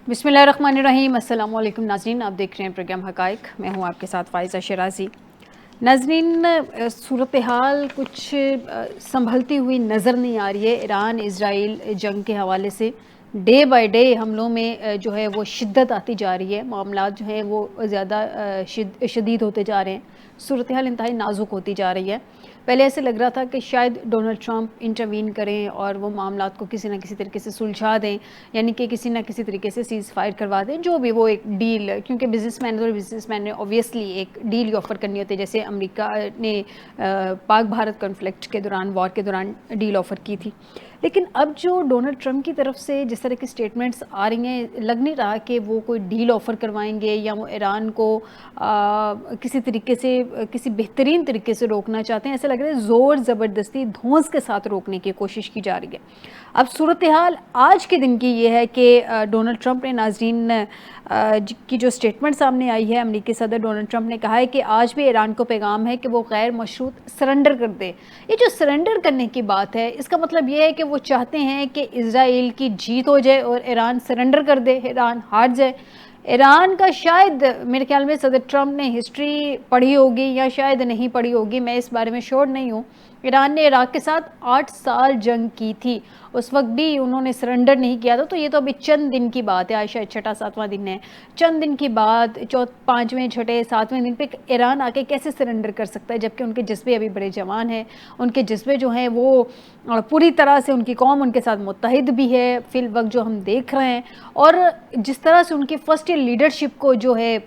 بسم اللہ الرحمن الرحیم۔ السلام علیکم ناظرین، آپ دیکھ رہے ہیں پروگرام حقائق، میں ہوں آپ کے ساتھ فائزہ شیرازی۔ ناظرین، صورتحال کچھ سنبھلتی ہوئی نظر نہیں آ رہی ہے۔ ایران اسرائیل جنگ کے حوالے سے ڈے بائی ڈے حملوں میں جو ہے وہ شدت آتی جا رہی ہے، معاملات جو ہیں وہ زیادہ شدید ہوتے جا رہے ہیں، صورتحال انتہائی نازک ہوتی جا رہی ہے۔ پہلے ایسے لگ رہا تھا کہ شاید ڈونلڈ ٹرمپ انٹروین کریں اور وہ معاملات کو کسی نہ کسی طریقے سے سلجھا دیں، یعنی کہ کسی نہ کسی طریقے سے سیز فائر کروا دیں، جو بھی وہ ایک ڈیل، کیونکہ بزنس مین نے اوبویسلی ایک ڈیل آفر کرنی ہوتی ہے، جیسے امریکہ نے پاک بھارت کنفلکٹ کے دوران، وار کے دوران ڈیل آفر کی تھی۔ لیکن اب جو ڈونلڈ ٹرمپ کی طرف سے جس طرح کی سٹیٹمنٹس آ رہی ہیں، لگ نہیں رہا کہ وہ کوئی ڈیل آفر کروائیں گے یا وہ ایران کو کسی طریقے سے، کسی بہترین طریقے سے روکنا چاہتے ہیں۔ ایسا لگ رہا ہے زور زبردستی دھونس کے ساتھ روکنے کی کوشش کی جا رہی ہے۔ اب صورتحال آج کے دن کی یہ ہے کہ ڈونلڈ ٹرمپ نے، ناظرین کی جو سٹیٹمنٹ سامنے آئی ہے، امریکی صدر ڈونلڈ ٹرمپ نے کہا ہے کہ آج بھی ایران کو پیغام ہے کہ وہ غیر مشروط سرنڈر کر دے۔ یہ جو سرنڈر کرنے کی بات ہے، اس کا مطلب یہ ہے کہ وہ چاہتے ہیں کہ اسرائیل کی جیت ہو جائے اور ایران سرنڈر کر دے، ایران ہار جائے۔ ایران کا شاید، میرے خیال میں صدر ٹرمپ نے ہسٹری پڑھی ہوگی یا شاید نہیں پڑھی ہوگی، میں اس بارے میں شور نہیں ہوں۔ ایران نے عراق کے ساتھ 8 سال جنگ کی تھی، اس وقت بھی انہوں نے سرنڈر نہیں کیا تھا۔ تو یہ تو ابھی چند دن کی بات ہے، شاید 6واں 7واں دن ہے، چند دن کی بات، 5ویں 6 7ویں دن پہ ایران آ کے کیسے سرنڈر کر سکتا ہے، جبکہ ان کے جذبے ابھی بڑے جوان ہیں، ان کے جذبے جو ہیں وہ پوری طرح سے، ان کی قوم ان کے ساتھ متحد بھی ہے فی الوقت جو ہم دیکھ رہے ہیں۔ اور جس طرح سے ان کی فرسٹ لیڈرشپ کو جو ہے،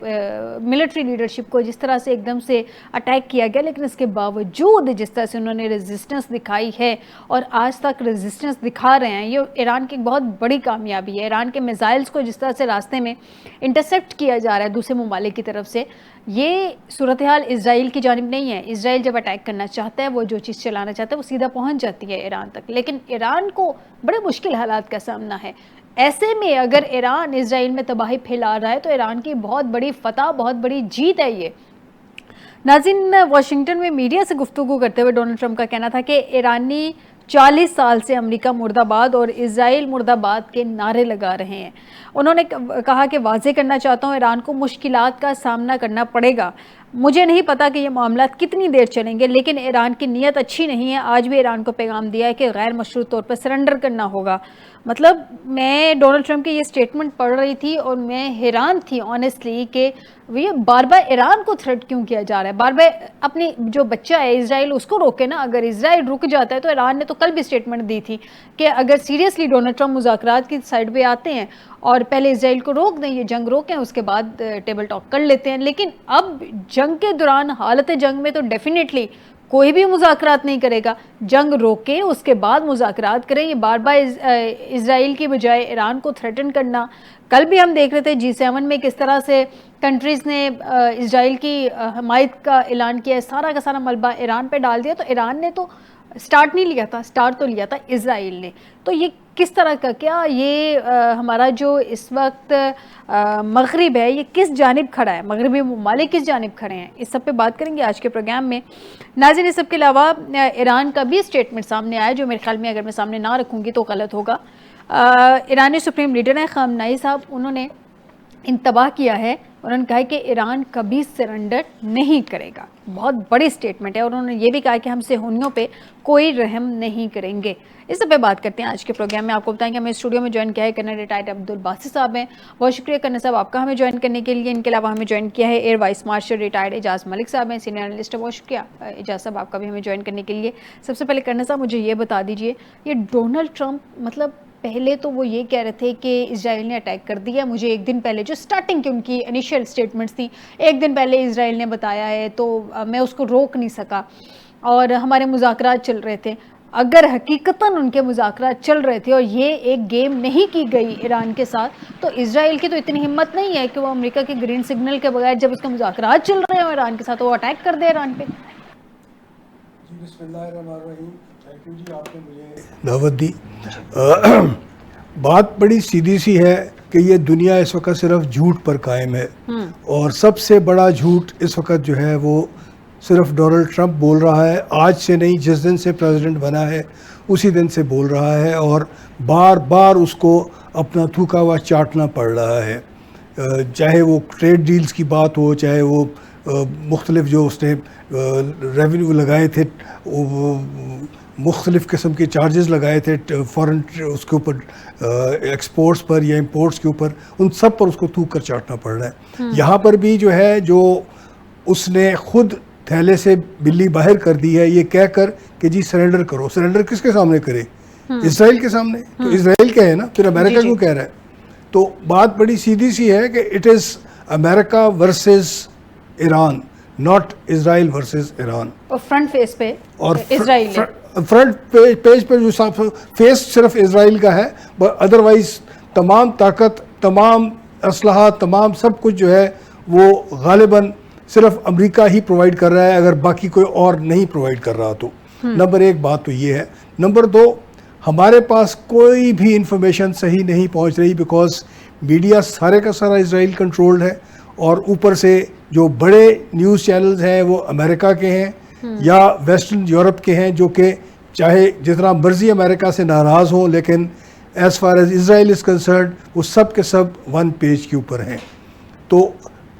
ملٹری لیڈرشپ کو جس طرح سے ایک دم سے اٹیک کیا گیا، لیکن اس کے باوجود جس طرح سے انہوں نے ریزسٹنس دکھائی ہے اور آج تک ریزسٹنس دکھا رہے ہیں، یہ ایران کی بہت بڑی کامیابی ہے۔ ایران کے میزائلز کو جس طرح سے راستے میں انٹرسیپٹ کیا جا رہا ہے دوسرے ممالک کی طرف سے، یہ صورتحال اسرائیل کی جانب نہیں ہے۔ اسرائیل جب اٹیک کرنا چاہتا ہے، وہ جو چیز چلانا چاہتا ہے، وہ سیدھا پہنچ جاتی ہے ایران تک، لیکن ایران کو بڑے مشکل حالات کا سامنا ہے۔ ایسے میں اگر ایران اسرائیل میں تباہی پھیلا رہا ہے تو ایران کی بہت بڑی فتح، بہت بڑی جیت ہے یہ۔ ناظرین، واشنگٹن میں میڈیا سے گفتگو کرتے ہوئے ڈونلڈ ٹرمپ کا کہنا تھا کہ ایرانی 40 سال سے امریکہ مرد آباد اور اسرائیل مرد آباد کے نعرے لگا رہے ہیں۔ انہوں نے کہا کہ واضح کرنا چاہتا ہوں، ایران کو مشکلات کا سامنا کرنا پڑے گا۔ مجھے نہیں پتا کہ یہ معاملات کتنی دیر چلیں گے، لیکن ایران کی نیت اچھی نہیں ہے۔ آج بھی ایران کو پیغام دیا ہے کہ غیر مشروط طور پر سرنڈر کرنا ہوگا۔ مطلب میں ڈونلڈ ٹرمپ کی یہ سٹیٹمنٹ پڑھ رہی تھی اور میں حیران تھی آنیسٹلی کہ یہ بار بار ایران کو تھریٹ کیوں کیا جا رہا ہے، بار بار اپنی جو بچہ ہے اسرائیل اس کو روکے نا۔ اگر اسرائیل رک جاتا ہے تو ایران نے تو کل بھی سٹیٹمنٹ دی تھی کہ اگر سیریسلی ڈونلڈ ٹرمپ مذاکرات کی سائڈ پہ آتے ہیں اور پہلے اسرائیل کو روک دیں، یہ جنگ روکیں، اس کے بعد ٹیبل ٹاک کر لیتے ہیں۔ لیکن اب جنگ کے دوران، حالت جنگ میں تو ڈیفینیٹلی کوئی بھی مذاکرات نہیں کرے گا، جنگ روکیں اس کے بعد مذاکرات کریں۔ یہ بار بار اسرائیل کی بجائے ایران کو تھریٹن کرنا، کل بھی ہم دیکھ رہے تھے G7 میں کس طرح سے کنٹریز نے اسرائیل کی حمایت کا اعلان کیا ہے، سارا کا سارا ملبہ ایران پہ ڈال دیا۔ تو ایران نے تو سٹارٹ نہیں لیا تھا، سٹارٹ تو لیا تھا اسرائیل نے۔ تو یہ کس طرح کا، کیا یہ ہمارا جو اس وقت مغرب ہے یہ کس جانب کھڑا ہے، مغربی ممالک کس جانب کھڑے ہیں، اس سب پہ بات کریں گے آج کے پروگرام میں۔ ناظرین، اس سب کے علاوہ ایران کا بھی سٹیٹمنٹ سامنے آیا جو میرے خیال میں اگر میں سامنے نہ رکھوں گی تو غلط ہوگا۔ ایرانی سپریم لیڈر ہیں خامنائی صاحب، انہوں نے انتباہ کیا ہے، انہوں نے کہا کہ ایران کبھی سرنڈر نہیں کرے گا۔ بہت بڑی سٹیٹمنٹ ہے، اور انہوں نے یہ بھی کہا کہ ہم صہیونیوں پہ کوئی رحم نہیں کریں گے۔ اس سب پہ بات کرتے ہیں آج کے پروگرام میں۔ آپ کو بتائیں کہ ہمیں اسٹوڈیو میں جوائن کیا ہے کرنل ریٹائرڈ عبدالباسط صاحب ہیں، بہت شکریہ کرنل صاحب آپ کا ہمیں جوائن کرنے کے لیے۔ ان کے علاوہ ہمیں جوائن کیا ہے ایئر وائس مارشل ریٹائرڈ اعجاز ملک صاحب ہیں، سینئر انالسٹ، بہت شکریہ اعجاز صاحب آپ کا بھی ہمیں جوائن کرنے کے لیے۔ سب سے پہلے کرنل صاحب مجھے یہ بتا دیجئے، یہ ڈونلڈ ٹرمپ مطلب پہلے تو وہ یہ کہہ رہے تھے کہ اسرائیل نے اٹیک کر دیا، مجھے ایک دن پہلے جو سٹارٹنگ کی ان کی انیشیل سٹیٹمنٹس تھیں، ایک دن پہلے اسرائیل نے بتایا ہے تو میں اس کو روک نہیں سکا اور ہمارے مذاکرات چل رہے تھے۔ اگر حقیقتاً ان کے مذاکرات چل رہے تھے اور یہ ایک گیم نہیں کی گئی ایران کے ساتھ، تو اسرائیل کی تو اتنی ہمت نہیں ہے کہ وہ امریکہ کے گرین سگنل کے بغیر جب اس کے مذاکرات چل رہے ہیں ایران کے ساتھ تو وہ اٹیک کر دے ایران پہ۔ بسم اللہ الرحمن الرحیم، تھینک یو جی، آپ نے مجھے دعوت دی۔ بات بڑی سیدھی سی ہے کہ یہ دنیا اس وقت صرف جھوٹ پر قائم ہے، اور سب سے بڑا جھوٹ اس وقت جو ہے وہ صرف ڈونلڈ ٹرمپ بول رہا ہے۔ آج سے نہیں، جس دن سے پریزیڈنٹ بنا ہے اسی دن سے بول رہا ہے، اور بار بار اس کو اپنا تھوکا ہوا چاٹنا پڑ رہا ہے. چاہے وہ ٹریڈ ڈیلز کی بات ہو, چاہے وہ مختلف جو اس نے ریونیو لگائے تھے, مختلف قسم کے چارجز لگائے تھے فارن اس کے اوپر, ایکسپورٹس پر یا امپورٹس کے اوپر, ان سب پر اس کو تھوک کر چاٹنا پڑ رہا ہے. یہاں پر بھی جو ہے جو اس نے خود تھیلے سے بلی باہر کر دی ہے یہ کہہ کر کہ جی سرنڈر کرو. سرنڈر کس کے سامنے کرے؟ اسرائیل کے سامنے. تو اسرائیل کا ہے نا, پھر امریکہ کیوں کہہ رہا ہے؟ تو بات بڑی سیدھی سی ہے کہ it is America versus Iran, not Israel versus Iran. اور فرنٹ فیس پہ اور اسرائیل ہے, فرنٹ پیج پہ جو فیس صرف اسرائیل کا ہے, ادروائز تمام طاقت, تمام اسلحہ, تمام سب کچھ جو ہے وہ غالباً صرف امریکہ ہی پرووائڈ کر رہا ہے, اگر باقی کوئی اور نہیں پرووائڈ کر رہا تو. نمبر ایک بات تو یہ ہے. نمبر دو, ہمارے پاس کوئی بھی انفارمیشن صحیح نہیں پہنچ رہی, بیکاز میڈیا سارے کا سارا اسرائیل کنٹرولڈ ہے, اور اوپر سے جو بڑے نیوز چینلز ہیں وہ امریکہ کے ہیں یا ویسٹرن یورپ کے ہیں, جو کہ چاہے جتنا مرضی امریکہ سے ناراض ہوں, لیکن as far as Israel is concerned وہ سب کے سب ون پیج کے اوپر ہیں. تو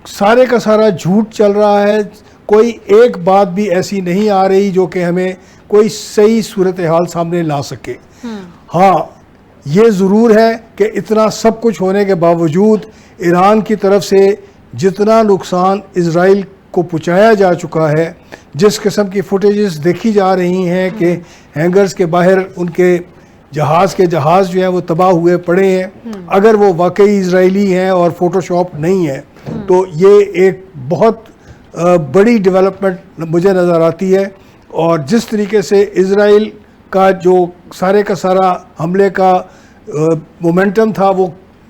سارے کا سارا جھوٹ چل رہا ہے. کوئی ایک بات بھی ایسی نہیں آ رہی جو کہ ہمیں کوئی صحیح صورتحال سامنے لا سکے. ہاں یہ ضرور ہے کہ اتنا سب کچھ ہونے کے باوجود ایران کی طرف سے جتنا نقصان اسرائیل کو پہنچایا جا چکا ہے, جس قسم کی فوٹیجز دیکھی جا رہی ہیں کہ ہینگرز کے باہر ان کے جہاز جو ہیں وہ تباہ ہوئے پڑے ہیں, اگر وہ واقعی اسرائیلی ہیں اور فوٹو شاپ نہیں ہے تو یہ ایک بہت بڑی ڈیولپمنٹ مجھے نظر آتی ہے. اور جس طریقے سے اسرائیل کا جو سارے کا سارا حملے کا مومنٹم تھا وہ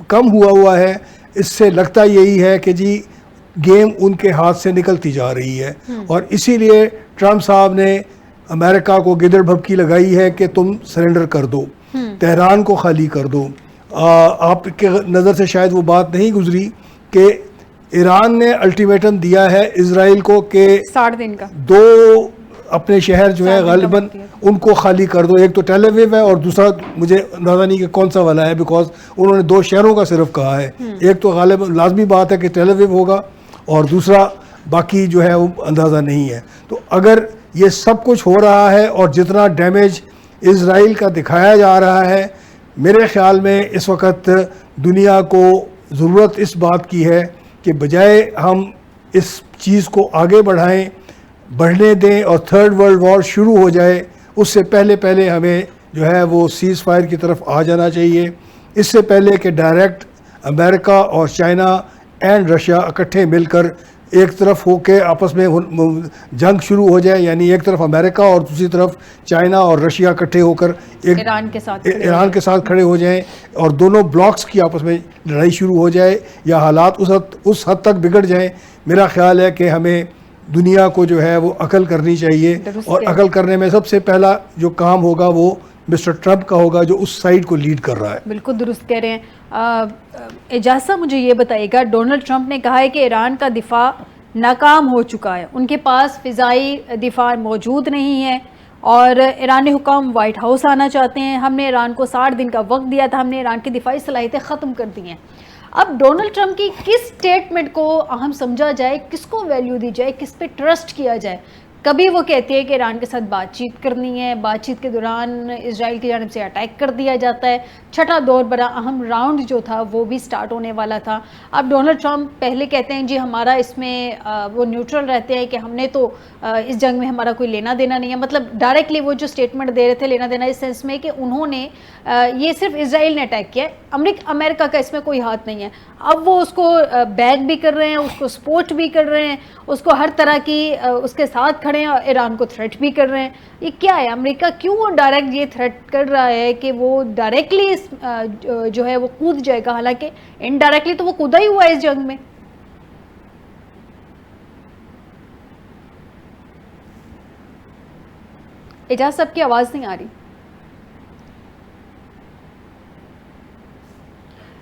کم ہوا ہے, اس سے لگتا یہی ہے کہ جی گیم ان کے ہاتھ سے نکلتی جا رہی ہے. اور اسی لیے ٹرمپ صاحب نے امریکہ کو گدڑ بھبکی لگائی ہے کہ تم سرنڈر کر دو, تہران کو خالی کر دو. آپ کے نظر سے شاید وہ بات نہیں گزری کہ ایران نے الٹیمیٹم دیا ہے اسرائیل کو کہ 60 دن کا 2 اپنے شہر جو ہے غالباً ان کو خالی کر دو. ایک تو ٹیل اویو ہے اور دوسرا مجھے اندازہ نہیں کہ کون سا والا ہے, بیکاز انہوں نے 2 شہروں کا صرف کہا ہے. ایک تو غالباً لازمی بات ہے کہ ٹیل اویو ہوگا, اور دوسرا باقی جو ہے وہ اندازہ نہیں ہے. تو اگر یہ سب کچھ ہو رہا ہے اور جتنا ڈیمیج اسرائیل کا دکھایا جا رہا ہے, میرے خیال میں اس وقت دنیا کو ضرورت اس بات کی ہے کہ بجائے ہم اس چیز کو آگے بڑھنے دیں اور 3rd ورلڈ وار شروع ہو جائے, اس سے پہلے ہمیں جو ہے وہ سیز فائر کی طرف آ جانا چاہیے. اس سے پہلے کہ ڈائریکٹ امریکہ اور چائنا اینڈ رشیا اکٹھے مل کر ایک طرف ہو کے آپس میں جنگ شروع ہو جائے, یعنی ایک طرف امریکہ اور دوسری طرف چائنا اور رشیا اکٹھے ہو کر ایران کے ساتھ کھڑے ہو جائیں, اور دونوں بلاکس کی آپس میں لڑائی شروع ہو جائے, یا حالات اس حد تک بگڑ جائیں. میرا خیال ہے کہ ہمیں دنیا کو جو ہے وہ عقل کرنی چاہیے, اور عقل کرنے میں سب سے پہلا جو کام ہوگا وہ مسٹر ٹرمپ کا ہوگا, جو اس سائیڈ کو لیڈ کر رہا ہے. بالکل درست کہہ رہے ہیں. اعجاز صاحب مجھے یہ بتائیے گا, ڈونلڈ ٹرمپ نے کہا ہے کہ ایران کا دفاع ناکام ہو چکا ہے, ان کے پاس فضائی دفاع موجود نہیں ہے, اور ایرانی حکام وائٹ ہاؤس آنا چاہتے ہیں. ہم نے ایران کو 60 دن کا وقت دیا تھا, ہم نے ایران کی دفاعی صلاحیتیں ختم کر دی ہیں. اب ڈونلڈ ٹرمپ کی کس سٹیٹمنٹ کو اہم سمجھا جائے, کس کو ویلیو دی جائے, کس پہ ٹرسٹ کیا جائے؟ کبھی وہ کہتے ہیں کہ ایران کے ساتھ بات چیت کرنی ہے, بات چیت کے دوران اسرائیل کی جانب سے اٹیک کر دیا جاتا ہے. چھٹا دور بڑا اہم راؤنڈ جو تھا وہ بھی سٹارٹ ہونے والا تھا. اب ڈونلڈ ٹرمپ پہلے کہتے ہیں جی ہمارا اس میں وہ نیوٹرل رہتے ہیں کہ ہم نے تو اس جنگ میں ہمارا کوئی لینا دینا نہیں ہے. مطلب ڈائریکٹلی وہ جو اسٹیٹمنٹ دے رہے تھے لینا دینا اس سینس میں کہ انہوں نے یہ صرف اسرائیل نے اٹیک کیا ہے, امریکہ کا اس میں کوئی ہاتھ نہیں ہے. اب وہ اس کو بیک بھی کر رہے ہیں, اس کو سپورٹ بھی کر رہے ہیں, اس کو ہر طرح کی اس کے ساتھ کھڑے ہیں, اور ایران کو تھریٹ بھی کر رہے ہیں. یہ کیا ہے, امریکہ کیوں وہ ڈائریکٹ یہ تھریٹ کر رہا ہے کہ وہ ڈائریکٹلی جو ہے وہ کود جائے گا, حالانکہ انڈائریکٹلی تو وہ کودا ہی ہوا ہے اس جنگ میں. اعجاز صاحب کی آواز نہیں آ رہی.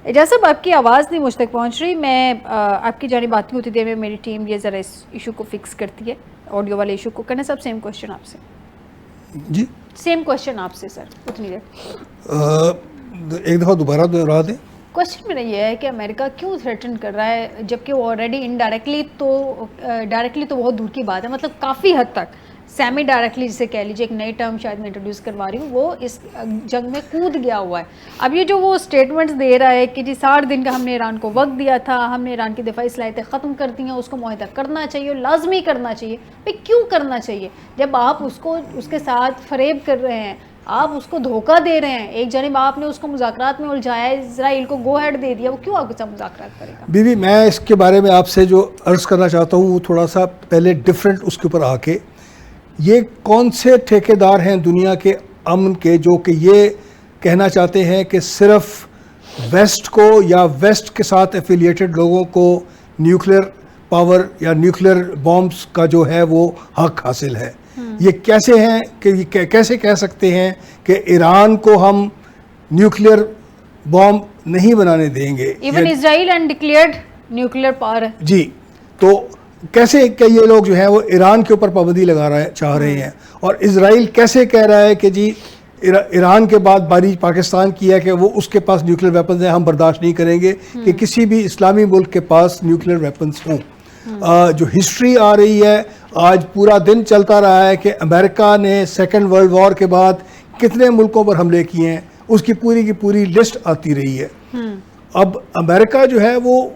اعجاز صاحب آپ کی آواز نہیں مجھ تک پہنچ رہی. میں آپ کی جانب آتی ہوتی دیر میں میری ٹیم یہ ذرا اس ایشو کو فکس کرتی ہے, آڈیو والے ایشو کو. کرنا صاحب سیم کوشچن آپ سے. جی سیم کوشچن آپ سے سر, اتنی دیر. ایک دفعہ دوبارہ دوہرا دیں. کوشچن میرا یہ ہے کہ امریکہ کیوں تھریٹن کر رہا ہے جبکہ وہ آلریڈی انڈائریکٹلی تو بہت دور کی بات ہے, مطلب کافی حد تک سیمی ڈائریکٹلی جسے کہہ لیجیے, ایک نئی ٹرم شاید میں انٹروڈیوس کروا رہی ہوں, وہ اس جنگ میں کود گیا ہوا ہے. اب یہ جو وہ اسٹیٹمنٹس دے رہا ہے کہ جی 60 دن کا ہم نے ایران کو وقت دیا تھا, ہم نے ایران کی دفاعی صلاحیتیں ختم کر دی ہیں, اس کو معاہدہ کرنا چاہیے, لازمی کرنا چاہیے. بھائی کیوں کرنا چاہیے جب آپ اس کے ساتھ فریب کر رہے ہیں, آپ اس کو دھوکہ دے رہے ہیں. ایک جانب آپ نے اس کو مذاکرات میں الجھایا ہے, اسرائیل کو گو ہیڈ دے دیا, وہ کیوں آپ کے ساتھ مذاکرات کرے گا؟ بیوی میں اس کے بارے میں آپ سے جو عرض کرنا چاہتا ہوں وہ تھوڑا سا پہلے ڈفرینٹ اس کے اوپر آ کے, یہ کون سے ٹھیکیدار ہیں دنیا کے امن کے جو کہ یہ کہنا چاہتے ہیں کہ صرف ویسٹ کو یا ویسٹ کے ساتھ ایفیلیٹڈ لوگوں کو نیوکلیر پاور یا نیوکلیر بامبس کا جو ہے وہ حق حاصل ہے. یہ کیسے ہیں کہ یہ کیسے کہہ سکتے ہیں کہ ایران کو ہم نیوکلیر بامب نہیں بنانے دیں گے؟ ایون اسرائیل انڈکلیئرڈ نیوکلیر پاور ہے. جی, تو کیسے کہ یہ لوگ جو ہیں وہ ایران کے اوپر پابندی چاہ رہے ہیں, اور اسرائیل کیسے کہہ رہا ہے کہ جی ایران کے بعد باری پاکستان کی ہے کہ وہ اس کے پاس نیوکلیر ویپنز ہیں, ہم برداشت نہیں کریں گے کہ کسی بھی اسلامی ملک کے پاس نیوکلیر ویپنز ہوں. جو ہسٹری آ رہی ہے, آج پورا دن چلتا رہا ہے کہ امریکہ نے سیکنڈ ورلڈ وار کے بعد کتنے ملکوں پر حملے کیے ہیں, اس کی پوری لسٹ آتی رہی ہے. اب امریکہ جو ہے وہ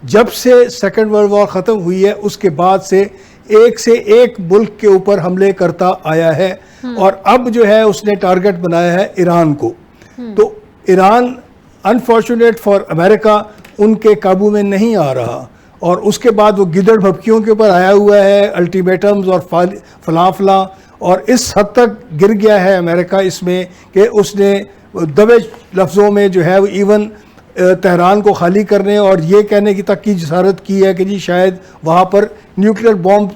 جب سے سیکنڈ ورلڈ وار ختم ہوئی ہے اس کے بعد سے ایک ملک کے اوپر حملے کرتا آیا ہے, اور اب جو ہے اس نے ٹارگٹ بنایا ہے ایران کو. تو ایران انفارچونیٹ فار امریکہ ان کے قابو میں نہیں آ رہا, اور اس کے بعد وہ گدڑ بھبکیوں کے اوپر آیا ہوا ہے, الٹیمیٹمز اور فلاں, اور اس حد تک گر گیا ہے امریکہ اس میں کہ اس نے دبے لفظوں میں جو ہے وہ ایون تہران کو خالی کرنے اور یہ کہنے کی تک کی جسارت کی ہے کہ جی شاید وہاں پر نیوکلیر بامب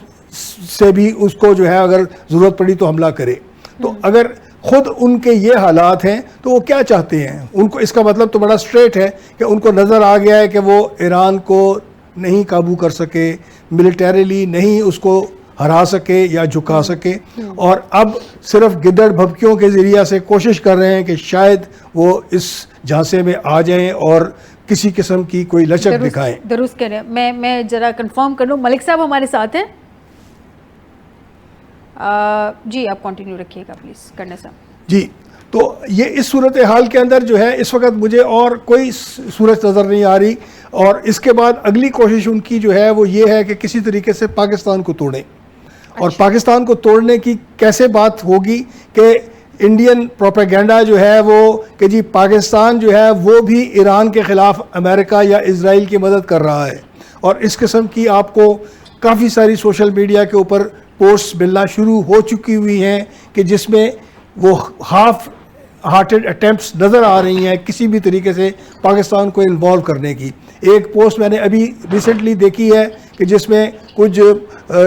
سے بھی اس کو جو ہے اگر ضرورت پڑی تو حملہ کرے. تو اگر خود ان کے یہ حالات ہیں تو وہ کیا چاہتے ہیں؟ ان کو اس کا مطلب تو بڑا اسٹریٹ ہے کہ ان کو نظر آ گیا ہے کہ وہ ایران کو نہیں قابو کر سکے, ملیٹریلی نہیں اس کو ہرا سکے یا جھکا سکے, اور اب صرف گدڑ بھبکیوں کے ذریعہ سے کوشش کر رہے ہیں کہ شاید وہ اس جھانسے میں آ جائیں اور کسی قسم کی کوئی لچک دکھائیں. درست کہہ رہے ہیں. میں ذرا کنفرم کر لوں, ملک صاحب ہمارے ساتھ ہیں؟ جی آپ کنٹینیو رکھیے گا پلیز کرنے صاحب. جی, تو یہ اس صورتحال کے اندر جو ہے اس وقت مجھے اور کوئی صورت نظر نہیں آ رہی, اور اس کے بعد اگلی کوشش ان کی جو ہے وہ یہ ہے کہ کسی طریقے سے پاکستان کو توڑیں. اور پاکستان کو توڑنے کی کیسے بات ہوگی کہ انڈین پروپیگنڈا جو ہے وہ کہ جی پاکستان جو ہے وہ بھی ایران کے خلاف امریکہ یا اسرائیل کی مدد کر رہا ہے, اور اس قسم کی آپ کو کافی ساری سوشل میڈیا کے اوپر پوسٹ ملنا شروع ہو چکی ہوئی ہیں کہ جس میں وہ ہاف ہارٹڈ اٹیمپٹس نظر آ رہی ہیں کسی بھی طریقے سے پاکستان کو انوالو کرنے کی. ایک پوسٹ میں نے ابھی ریسنٹلی دیکھی ہے کہ جس میں کچھ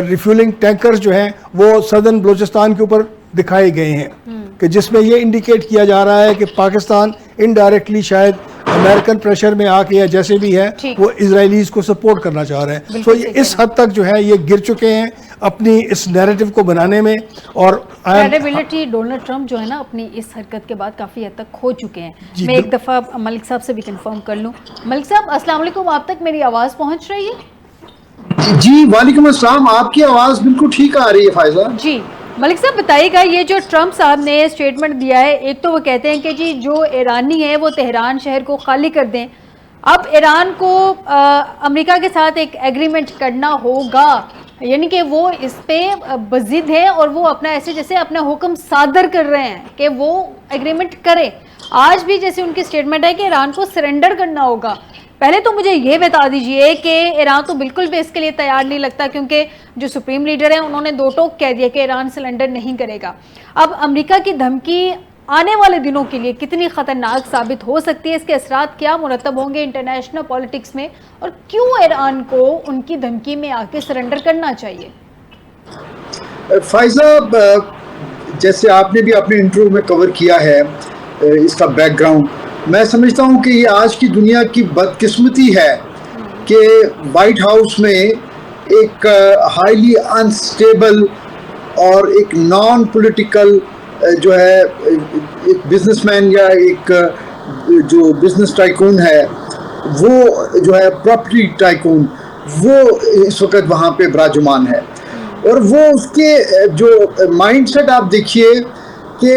ریفیولنگ ٹینکرز جو ہیں وہ سدرن بلوچستان کے اوپر دکھائے گئے ہیں, کہ جس میں یہ انڈیکیٹ کیا جا رہا ہے کہ پاکستان انڈائریکٹلی شاید امریکن پریشر میں آ کے یا جیسے بھی ہے وہ اسرائیلیز کو سپورٹ کرنا چاہ رہے ہیں. سو یہ اس حد تک جو ہے یہ گر چکے ہیں اپنی اس نیریٹو کو بنانے میں, اور کریڈیبلٹی ڈونلڈ ٹرمپ جو ہے نا اپنی اس حرکت کے بعد کافی حد تک کھو چکے ہیں. میں ایک دفعہ ملک صاحب سے بھی کنفرم کر لوں. ملک صاحب السلام علیکم, آپ تک میری آواز پہنچ رہی ہے؟ جی وعلیکم السلام, آپ کی آواز بالکل ٹھیک آ رہی ہے فائزہ. جی ملک صاحب بتائیے گا, یہ جو ٹرمپ صاحب نے اسٹیٹمنٹ دیا ہے, ایک تو وہ کہتے ہیں کہ جی جو ایرانی ہیں وہ تہران شہر کو خالی کر دیں, اب ایران کو امریکہ کے ساتھ ایک ایگریمنٹ کرنا ہوگا, یعنی کہ وہ اس پہ بضد ہے اور وہ اپنا ایسے جیسے اپنا حکم صادر کر رہے ہیں کہ وہ ایگریمنٹ کرے. آج بھی جیسے ان کی اسٹیٹمنٹ ہے کہ ایران کو سرنڈر کرنا ہوگا. پہلے تو مجھے یہ بتا دیجئے کہ ایران تو بالکل بھی اس کے لیے تیار نہیں لگتا, کیونکہ جو سپریم لیڈر ہیں انہوں نے دو ٹوک کہہ دیا کہ ایران سرنڈر نہیں کرے گا. اب امریکہ کی دھمکی آنے والے دنوں کے لیے کتنی خطرناک ثابت ہو سکتی ہے, اس کے اثرات کیا مرتب ہوں گے انٹرنیشنل پالیٹکس میں, اور کیوں ایران کو ان کی دھمکی میں آ کے سرنڈر کرنا چاہیے؟ فائزہ, جیسے آپ نے بھی اپنے انٹرویو میں کور کیا ہے اس کا بیک گراؤنڈ, میں سمجھتا ہوں کہ یہ آج کی دنیا کی بدقسمتی ہے کہ وائٹ ہاؤس میں ایک ہائیلی انسٹیبل اور ایک نان پولیٹیکل جو ہے ایک بزنس مین یا ایک جو بزنس ٹائکون ہے وہ جو ہے پراپرٹی ٹائکون وہ اس وقت وہاں پہ براجمان ہے. اور وہ اس کے جو مائنڈ سیٹ آپ دیکھیے کہ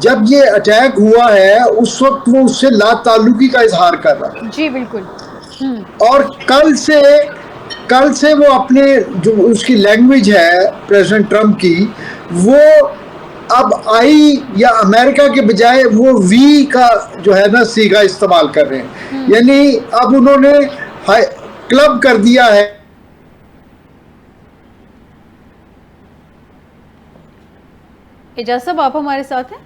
جب یہ اٹیک ہوا ہے اس وقت وہ اس سے لا تعلقی کا اظہار کر رہا ہے. جی بالکل. اور کل سے وہ اپنے جو اس کی لینگویج ہے پریزیڈنٹ ٹرمپ کی وہ اب آئی یا امریکہ کے بجائے وہ وی کا جو ہے نا صیغہ استعمال کر رہے ہیں. یعنی اب انہوں نے کلب کر دیا ہے. اعجاز صاحب آپ ہمارے ساتھ ہیں؟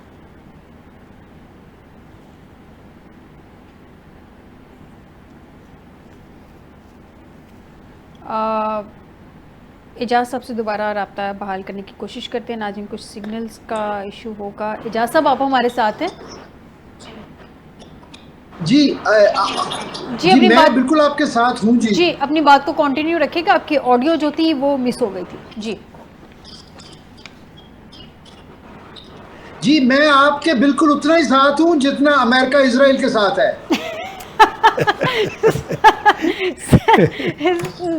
اعجاز صاحب سے دوبارہ رابطہ بحال کرنے کی کوشش کرتے ہیں. ناظرین کچھ سگنلز کا ایشو ہوگا. اعجاز صاحب آپ ہمارے ساتھ ہیں؟ جی اپنی میں بات بالکل آپ کے ساتھ ہوں. جی اپنی بات کو کنٹینیو رکھے گا. آپ کی آڈیو جو تھی وہ مس ہو گئی تھی. جی میں آپ کے بالکل اتنا ہی ساتھ ہوں جتنا امریکہ اسرائیل کے ساتھ ہے.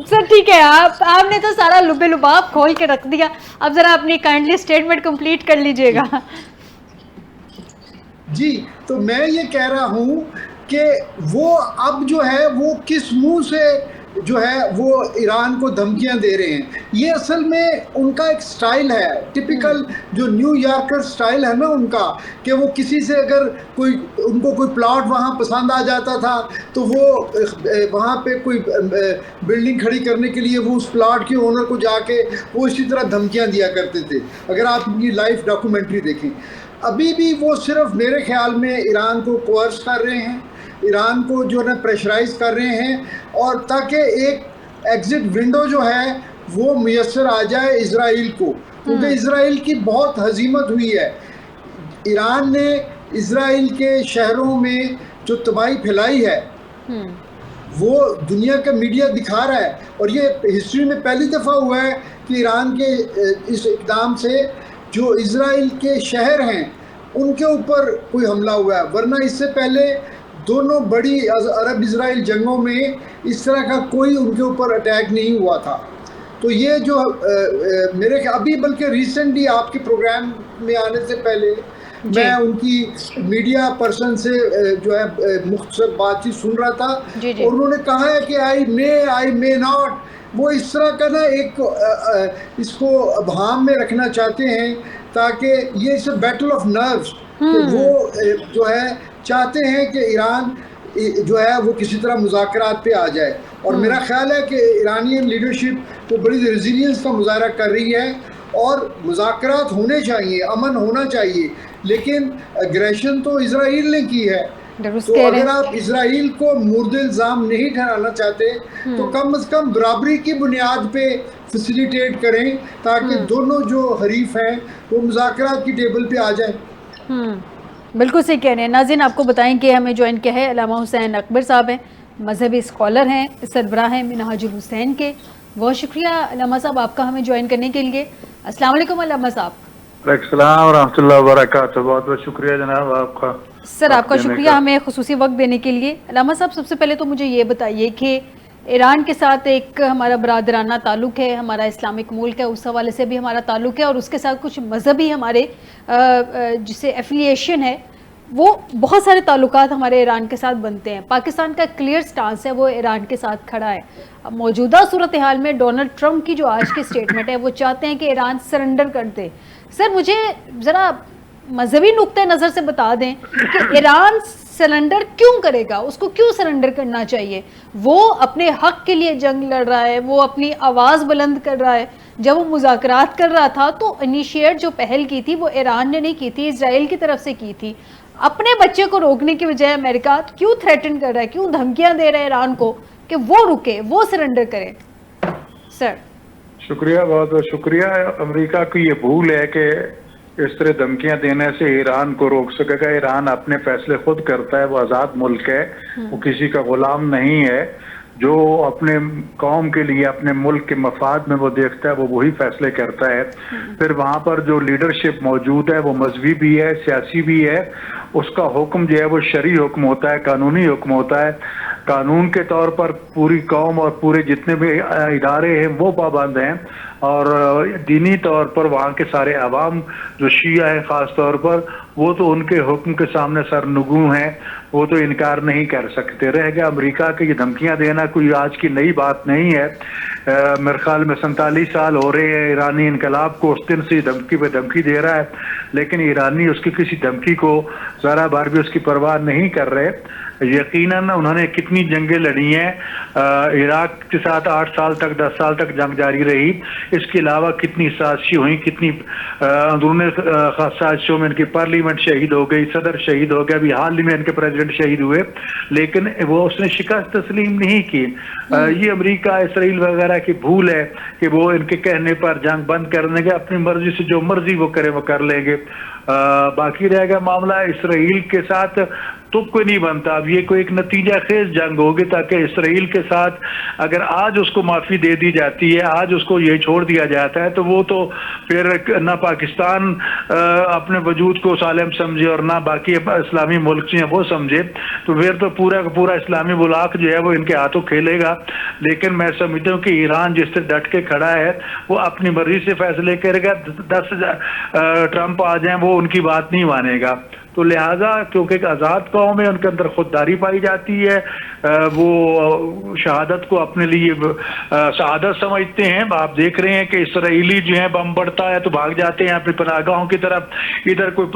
سر ٹھیک ہے, آپ نے تو سارا لبے لباب کھول کے رکھ دیا. اب ذرا اپنی کائنڈلی اسٹیٹمنٹ کمپلیٹ کر لیجئے گا. جی تو میں یہ کہہ رہا ہوں کہ وہ اب جو ہے وہ کس منہ سے جو ہے وہ ایران کو دھمکیاں دے رہے ہیں. یہ اصل میں ان کا ایک سٹائل ہے, ٹپیکل جو نیو یارکر سٹائل ہے نا ان کا, کہ وہ کسی سے اگر ان کو کوئی پلاٹ وہاں پسند آ جاتا تھا تو وہ وہاں پہ کوئی بلڈنگ کھڑی کرنے کے لیے وہ اس پلاٹ کے اونر کو جا کے وہ اسی طرح دھمکیاں دیا کرتے تھے. اگر آپ ان کی لائف ڈاکومنٹری دیکھیں ابھی بھی وہ صرف میرے خیال میں ایران کو کوئرس کر رہے ہیں, ایران کو جو ہے پریشرائز کر رہے ہیں, اور تاکہ ایک ایگزٹ ونڈو جو ہے وہ میسر آ جائے اسرائیل کو, کیونکہ اسرائیل کی بہت ہزیمت ہوئی ہے. ایران نے اسرائیل کے شہروں میں جو تباہی پھیلائی ہے وہ دنیا کا میڈیا دکھا رہا ہے, اور یہ ہسٹری میں پہلی دفعہ ہوا ہے کہ ایران کے اس اقدام سے جو اسرائیل کے شہر ہیں ان کے اوپر کوئی حملہ ہوا ہے, ورنہ اس سے پہلے دونوں بڑی عرب اسرائیل جنگوں میں اس طرح کا کوئی ان کے اوپر اٹیک نہیں ہوا تھا. تو یہ جو میرے ابھی بلکہ ریسنٹلی آپ کے پروگرام میں آنے سے پہلے میں ان کی میڈیا پرسن سے جو ہے مختصر بات چیت سن رہا تھا, اور انہوں نے کہا ہے کہ آئی مے ناٹ, وہ اس طرح کا نا ایک اس کو ابہام میں رکھنا چاہتے ہیں تاکہ یہ اس بیٹل آف نروز, وہ جو ہے چاہتے ہیں کہ ایران جو ہے وہ کسی طرح مذاکرات پہ آ جائے. اور میرا خیال ہے کہ ایرانین لیڈرشپ وہ بڑی ریزیلینس کا مظاہرہ کر رہی ہے, اور مذاکرات ہونے چاہیے, امن ہونا چاہیے, لیکن اگریشن تو اسرائیل نے کی ہے. تو اگر آپ اسرائیل کو مورد الزام نہیں ٹھہرانا چاہتے تو کم از کم برابری کی بنیاد پہ فیسیلیٹیٹ کریں تاکہ دونوں جو حریف ہیں وہ مذاکرات کی ٹیبل پہ آ جائیں. بالکل صحیح کہہ رہے ہیں. ناظرین آپ کو بتائیں کہ ہمیں جوائن کیا ہے علامہ حسین اکبر صاحب ہیں, مذہبی اسکالر ہیں, سربراہ ہیں منہاج الحسین کے. بہت شکریہ علامہ صاحب آپ کا ہمیں جوائن کرنے کے لیے. السلام علیکم علامہ صاحب. وعلیکم السلام ورحمۃ اللہ وبرکاتہ. بہت بہت شکریہ جناب آپ کا. سر آپ کا شکریہ ہمیں خصوصی وقت دینے کے لیے. علامہ صاحب سب سے پہلے تو مجھے یہ بتائیے کہ ایران کے ساتھ ایک ہمارا برادرانہ تعلق ہے, ہمارا اسلامک ملک ہے, اس حوالے سے بھی ہمارا تعلق ہے, اور اس کے ساتھ کچھ مذہبی ہمارے جسے ایفیلیشن ہے, وہ بہت سارے تعلقات ہمارے ایران کے ساتھ بنتے ہیں. پاکستان کا کلیئر سٹانس ہے وہ ایران کے ساتھ کھڑا ہے. اب موجودہ صورتحال میں ڈونلڈ ٹرمپ کی جو آج کی سٹیٹمنٹ ہے وہ چاہتے ہیں کہ ایران سرنڈر کر دے. سر مجھے ذرا مذہبی نقطہ نظر سے بتا دیں کہ ایران سرنڈر کیوں کرے گا, اس کو کیوں سرنڈر کرنا چاہیے؟ وہ اپنے حق کے لیے جنگ لڑ رہا ہے, وہ اپنی آواز بلند کر رہا ہے. جب وہ مذاکرات کر رہا تھا تو انیشیٹ جو پہل کی تھی وہ ایران نے نہیں کی تھی, اسرائیل کی طرف سے کی تھی. اپنے بچے کو روکنے کی بجائے امریکہ کیوں تھریٹن کر رہا ہے, کیوں دھمکیاں دے رہا ہے ایران کو کہ وہ رکے, وہ سرنڈر کرے؟ سر شکریہ, بہت بہت شکریہ. امریکہ کی یہ بھول ہے کہ اس طرح دھمکیاں دینے سے ایران کو روک سکے گا. ایران اپنے فیصلے خود کرتا ہے, وہ آزاد ملک ہے, وہ کسی کا غلام نہیں ہے. جو اپنے قوم کے لیے اپنے ملک کے مفاد میں وہ دیکھتا ہے وہ وہی فیصلے کرتا ہے. پھر وہاں پر جو لیڈرشپ موجود ہے وہ مذہبی بھی ہے, سیاسی بھی ہے, اس کا حکم جو ہے وہ شرعی حکم ہوتا ہے, قانونی حکم ہوتا ہے. قانون کے طور پر پوری قوم اور پورے جتنے بھی ادارے ہیں وہ پابند ہیں, اور دینی طور پر وہاں کے سارے عوام جو شیعہ ہیں خاص طور پر وہ تو ان کے حکم کے سامنے سر نگوں ہیں, وہ تو انکار نہیں کر سکتے. رہ گیا امریکہ کے یہ دھمکیاں دینا کوئی آج کی نئی بات نہیں ہے. میرے خیال میں 47 سال ہو رہے ہیں ایرانی انقلاب کو, اس دن سے دھمکی پہ دھمکی دے رہا ہے, لیکن ایرانی اس کی کسی دھمکی کو ذرا بار بھی اس کی پرواہ نہیں کر رہے. یقیناً انہوں نے کتنی جنگیں لڑی ہیں, عراق کے ساتھ 8 سال تک 10 سال تک جنگ جاری رہی, اس کے علاوہ کتنی سازشیں ہوئیں, کتنی اندرون سازشوں میں ان کی پارلیمنٹ شہید ہو گئی, صدر شہید ہو گیا, ابھی حال ہی میں ان کے پریزیڈنٹ شہید ہوئے, لیکن وہ اس نے شکست تسلیم نہیں کی. یہ امریکہ اسرائیل وغیرہ کی بھول ہے کہ وہ ان کے کہنے پر جنگ بند کرنے کے اپنی مرضی سے جو مرضی وہ کرے وہ کر لیں گے. باقی رہ گیا معاملہ اسرائیل کے ساتھ تو کوئی نہیں بنتا. اب یہ کوئی ایک نتیجہ خیز جنگ ہوگی, تاکہ اسرائیل کے ساتھ اگر آج اس کو معافی دے دی جاتی ہے, آج اس کو یہ چھوڑ دیا جاتا ہے, تو وہ تو پھر نہ پاکستان اپنے وجود کو سالم سمجھے اور نہ باقی اسلامی ملک جو ہیں وہ سمجھے, تو پھر تو پورا کا پورا اسلامی بلاک جو ہے وہ ان کے ہاتھوں کھیلے گا. لیکن میں سمجھتا ہوں کہ ایران جس سے ڈٹ کے کھڑا ہے وہ اپنی مرضی سے فیصلے کرے گا. 10 ٹرمپ آ جائیں وہ ان کی بات نہیں مانے گا. تو لہٰذا کیونکہ ایک آزاد قوم ہے, ان کے اندر خودداری پائی جاتی ہے, وہ شہادت کو اپنے لیے سعادت سمجھتے ہیں. آپ دیکھ رہے ہیں کہ اسرائیلی جو ہیں بم بڑھتا ہے تو بھاگ جاتے ہیں اپنی پناہگاہوں کی طرف, ادھر کوئی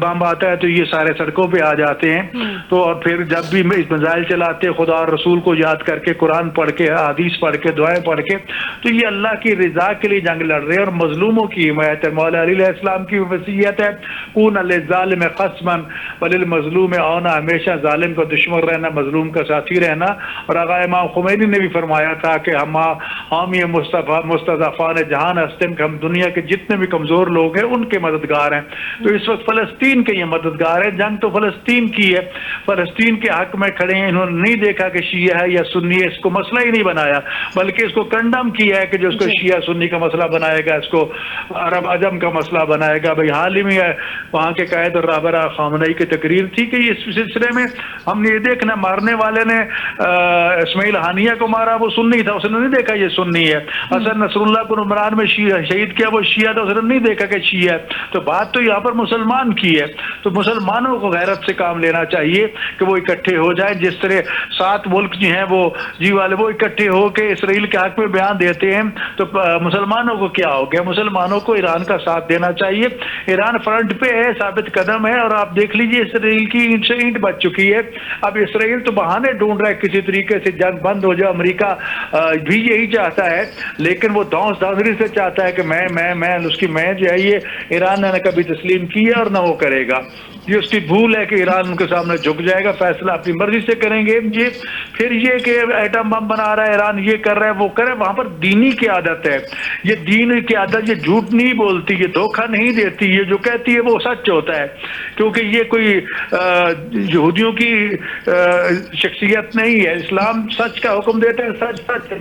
بم آتا ہے تو یہ سارے سڑکوں پہ آ جاتے ہیں. تو اور پھر جب بھی میزائل چلاتے خدا اور رسول کو یاد کر کے, قرآن پڑھ کے, حدیث پڑھ کے, دعائیں پڑھ کے, تو یہ اللہ کی رضا کے لیے جنگ لڑ رہے ہیں اور مظلوموں کی حمایت ہے. مولا علی علیہ السلام کی وصیت ہے کون للظالم خصما وللمظلوم اونا, ہمیشہ ظالم کا دشمن رہنا, مظلوم کا ساتھی رہنا. اور آقا امام خمینی نے بھی فرمایا تھا کہ ہم یہ مستضعفان جہان ہستن, ہم دنیا کے جتنے بھی کمزور لوگ ہیں ان کے مددگار ہیں. تو اس وقت فلسطین کے یہ مددگار ہیں. جنگ تو فلسطین کی ہے, فلسطین کے حق میں کھڑے ہیں. انہوں نے نہیں دیکھا کہ شیعہ ہے یا سنی ہے, اس کو مسئلہ ہی نہیں بنایا, بلکہ اس کو کنڈم کیا ہے کہ جو اس کو شیعہ سنی کا مسئلہ بنائے گا, اس کو عرب عجم کا مسئلہ بنائے گا. بھائی حال ہی میں وہاں کے قائد اور رہبر خامنئی کی تقریر تھی کہ اس سلسلے میں ہم نے یہ دیکھنا, مارنے والے نے اسماعیل ہانیہ کو مارا, وہ سنی تھا, اس نے نہیں دیکھا یہ سنی ہے. حسن نصر اللہ کو عمران میں شہید کیا, وہ شیعہ تھا, اس نے نہیں دیکھا کہ شیعہ ہے. تو بات تو یہاں پر مسلمان کی ہے. تو مسلمانوں کو غیرت سے کام لینا چاہیے کہ وہ اکٹھے ہو جائیں. جس طرح 7 ملک جو ہیں وہ وہ اکٹھے ہو کے اسرائیل کے حق میں بیان دیتے ہیں, تو مسلمانوں کو کیا ہو گیا؟ مسلمانوں کو ایران کا ساتھ دینا چاہیے. ایران فرنٹ پہ ہے, ثابت قدم ہے, اور آپ دیکھ لیجئے اسرائیل کی اینٹ سے اینٹ بچ چکی ہے. اب اسرائیل تو بہانے ڈھونڈ رہا ہے کسی طریقے سے جنگ بند ہو جائے. امریکہ بھی یہی چاہتا ہے, لیکن وہ دھونس دھاندلی سے چاہتا ہے کہ میں اس کی میں جو ہے یہ ایران نے کبھی تسلیم کی ہے اور نہ وہ کرے گا. یہ اس کی بھول ہے کہ ایران ان کے سامنے جھک جائے گا, فیصلہ اپنی مرضی سے کریں گے. پھر یہ کہ ایٹم بم بنا رہا ہے ایران, یہ کر رہا ہے وہ کر رہا ہے. وہاں پر دینی کی عادت ہے, یہ دین کی عادت, یہ جھوٹ نہیں بولتی, یہ دھوکہ نہیں دیتی, یہ جو کہتی ہے وہ سچ ہوتا ہے. کیونکہ یہ کوئی یہودیوں کی شخصیت نہیں ہے. اسلام سچ کا حکم دیتا ہے, سچ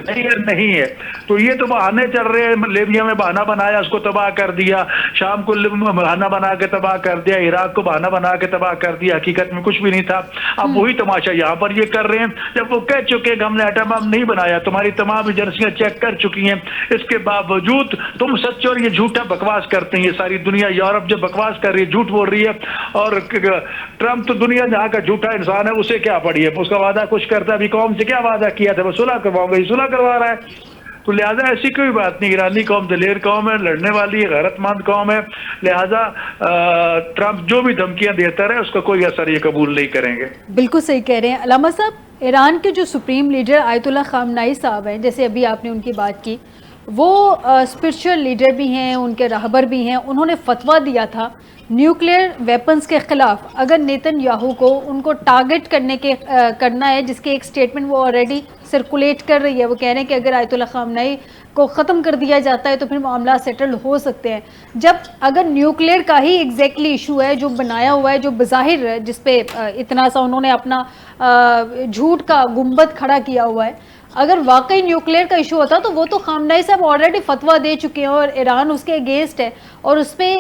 نہیں ہے. تو یہ تو بہانے چل رہے ہیں. لیبیا میں بہانہ بنایا, اس کو تباہ کر دیا. شام کو بہانہ بنا کے تباہ کر دیا. عراق کو بہانہ بنا کے تباہ کر دیا. حقیقت میں کچھ بھی نہیں تھا. اب وہی تماشا یہاں پر یہ کر رہے ہیں. جب وہ کہہ چکے کہ ہم نے ایٹم بم نہیں بنایا, تمہاری تمام ایجنسیاں چیک کر چکی ہیں, اس کے باوجود تم سچ اور یہ جھوٹا بکواس کرتے ہیں. یہ ساری دنیا, یورپ جو بکواس کر رہی ہے, جھوٹ بول رہی ہے. اور ٹرمپ تو دنیا جہاں کا جھوٹا انسان ہے, اسے کیا پڑی ہے, اس کا وعدہ کچھ کرتا ہے. ابھی قوم سے کیا وعدہ کیا تھا, وہ صلح کرواؤں گا, یہ صلح کروا رہا ہے. تو لہٰذا ایسی کوئی بات نہیں. ایرانی قوم دلیر قوم ہے, لڑنے والی غیرت مند قوم ہے. لہٰذا ٹرمپ جو بھی دھمکیاں دیتا رہے, اس کا کوئی اثر یہ قبول نہیں کریں گے. بالکل صحیح کہہ رہے ہیں علامہ صاحب. ایران کے جو سپریم لیڈر آیت اللہ خامنائی صاحب ہیں, جیسے ابھی آپ نے ان کی بات کی, وہ اسپرچل لیڈر بھی ہیں, ان کے رہبر بھی ہیں. انہوں نے فتویٰ دیا تھا نیوکلیئر ویپنز کے خلاف. اگر نیتن یاہو کو ان کو ٹارگٹ کرنا ہے, جس کے ایک سٹیٹمنٹ وہ آلریڈی سرکولیٹ کر رہی ہے. وہ کہہ رہے ہیں کہ اگر آیت اللہ خامنہئی کو ختم کر دیا جاتا ہے تو پھر معاملات سیٹل ہو سکتے ہیں. جب اگر نیوکلیئر کا ہی ایگزیکٹلی ایشو ہے جو بنایا ہوا ہے, جو بظاہر جس پہ اتنا سا انہوں نے اپنا جھوٹ کا گنبد کھڑا کیا ہوا ہے, اگر واقعی نیوکلیئر کا ایشو ہوتا تو وہ تو خامنہئی صاحب آلریڈی فتویٰ دے چکے ہیں اور ایران اس کے اگینسٹ ہے, اور اس پہ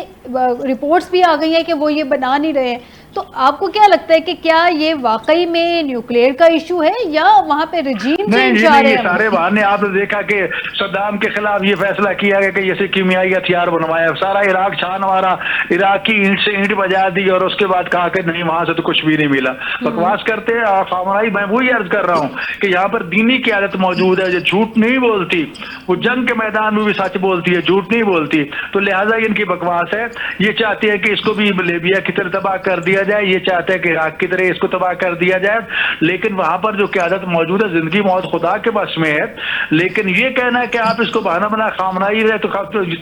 رپورٹس بھی آ گئی ہیں کہ وہ یہ بنا نہیں رہے ہیں. تو آپ کو کیا لگتا ہے کہ کیا یہ واقعی میں نیوکلیئر کا ایشو ہے یا وہاں پہ رجیم چینج آ رہے ہیں؟ سارے بہانے آپ نے دیکھا کہ صدام کے خلاف یہ فیصلہ کیا گیا کہ جیسے کیمیائی ہتھیار بنوایا, سارا عراق چھان مارا, عراق کی اینٹ سے اینٹ بجا دی اور اس کے بعد کہا کہ نہیں وہاں سے تو کچھ بھی نہیں ملا. بکواس کرتے ہیں خامنہئی. میں وہی عرض کر رہا ہوں کہ یہاں پر دینی قیادت موجود ہے جو جھوٹ نہیں بولتی, وہ جنگ کے میدان میں بھی سچ بولتی ہے, جھوٹ نہیں بولتی. تو لہٰذا ان کی بکواس ہے. یہ چاہتے ہیں کہ اس کو بھی لیبیا کی طرح تباہ کر دیا جائے, یہ چاہتے ہیں کہ عراق کی طرح اس کو تباہ کر دیا جائے, لیکن وہاں پر جو قیادت موجود ہے زندگی موت خدا کے بس میں ہے. لیکن یہ کہنا ہے کہ آپ اس کو بہانہ بنا خامنہئی رہے تو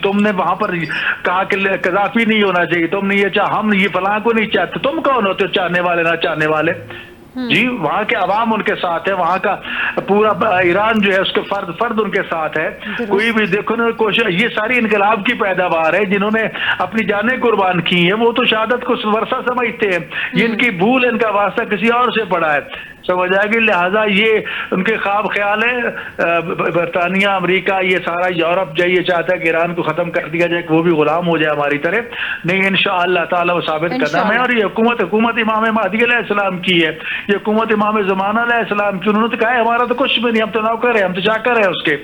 تم نے وہاں پر کہا کہ قذافی نہیں ہونا چاہیے, تم نے یہ چاہا, ہم یہ فلاں کو نہیں چاہتے. تم کون ہوتے ہو چاہنے والے نہ چاہنے والے؟ جی وہاں کے عوام ان کے ساتھ ہے, وہاں کا پورا ایران جو ہے اس کے فرد ان کے ساتھ ہے. کوئی بھی دیکھو نا کوشش, یہ ساری انقلاب کی پیداوار ہے. جنہوں نے اپنی جانیں قربان کی ہیں وہ تو شہادت کو ورثہ سمجھتے ہیں. یہ ان کی بھول, ان کا واسطہ کسی اور سے پڑا ہے, سمجھ آئے گی. لہٰذا یہ ان کے خواب خیال ہے. برطانیہ, امریکہ, یہ سارا یورپ جو یہ چاہتا ہے کہ ایران کو ختم کر دیا جائے کہ وہ بھی غلام ہو جائے ہماری طرح. نہیں, انشاءاللہ تعالیٰ وہ ثابت قدم ہے. اور یہ حکومت امام مہدی علیہ السلام کی ہے, یہ حکومت امام زمانہ علیہ السلام کی. انہوں نے کہا ہے ہمارا تو کچھ بھی نہیں, ہم تو نوکر ہیں, ہم تو چاکر ہیں اس کے.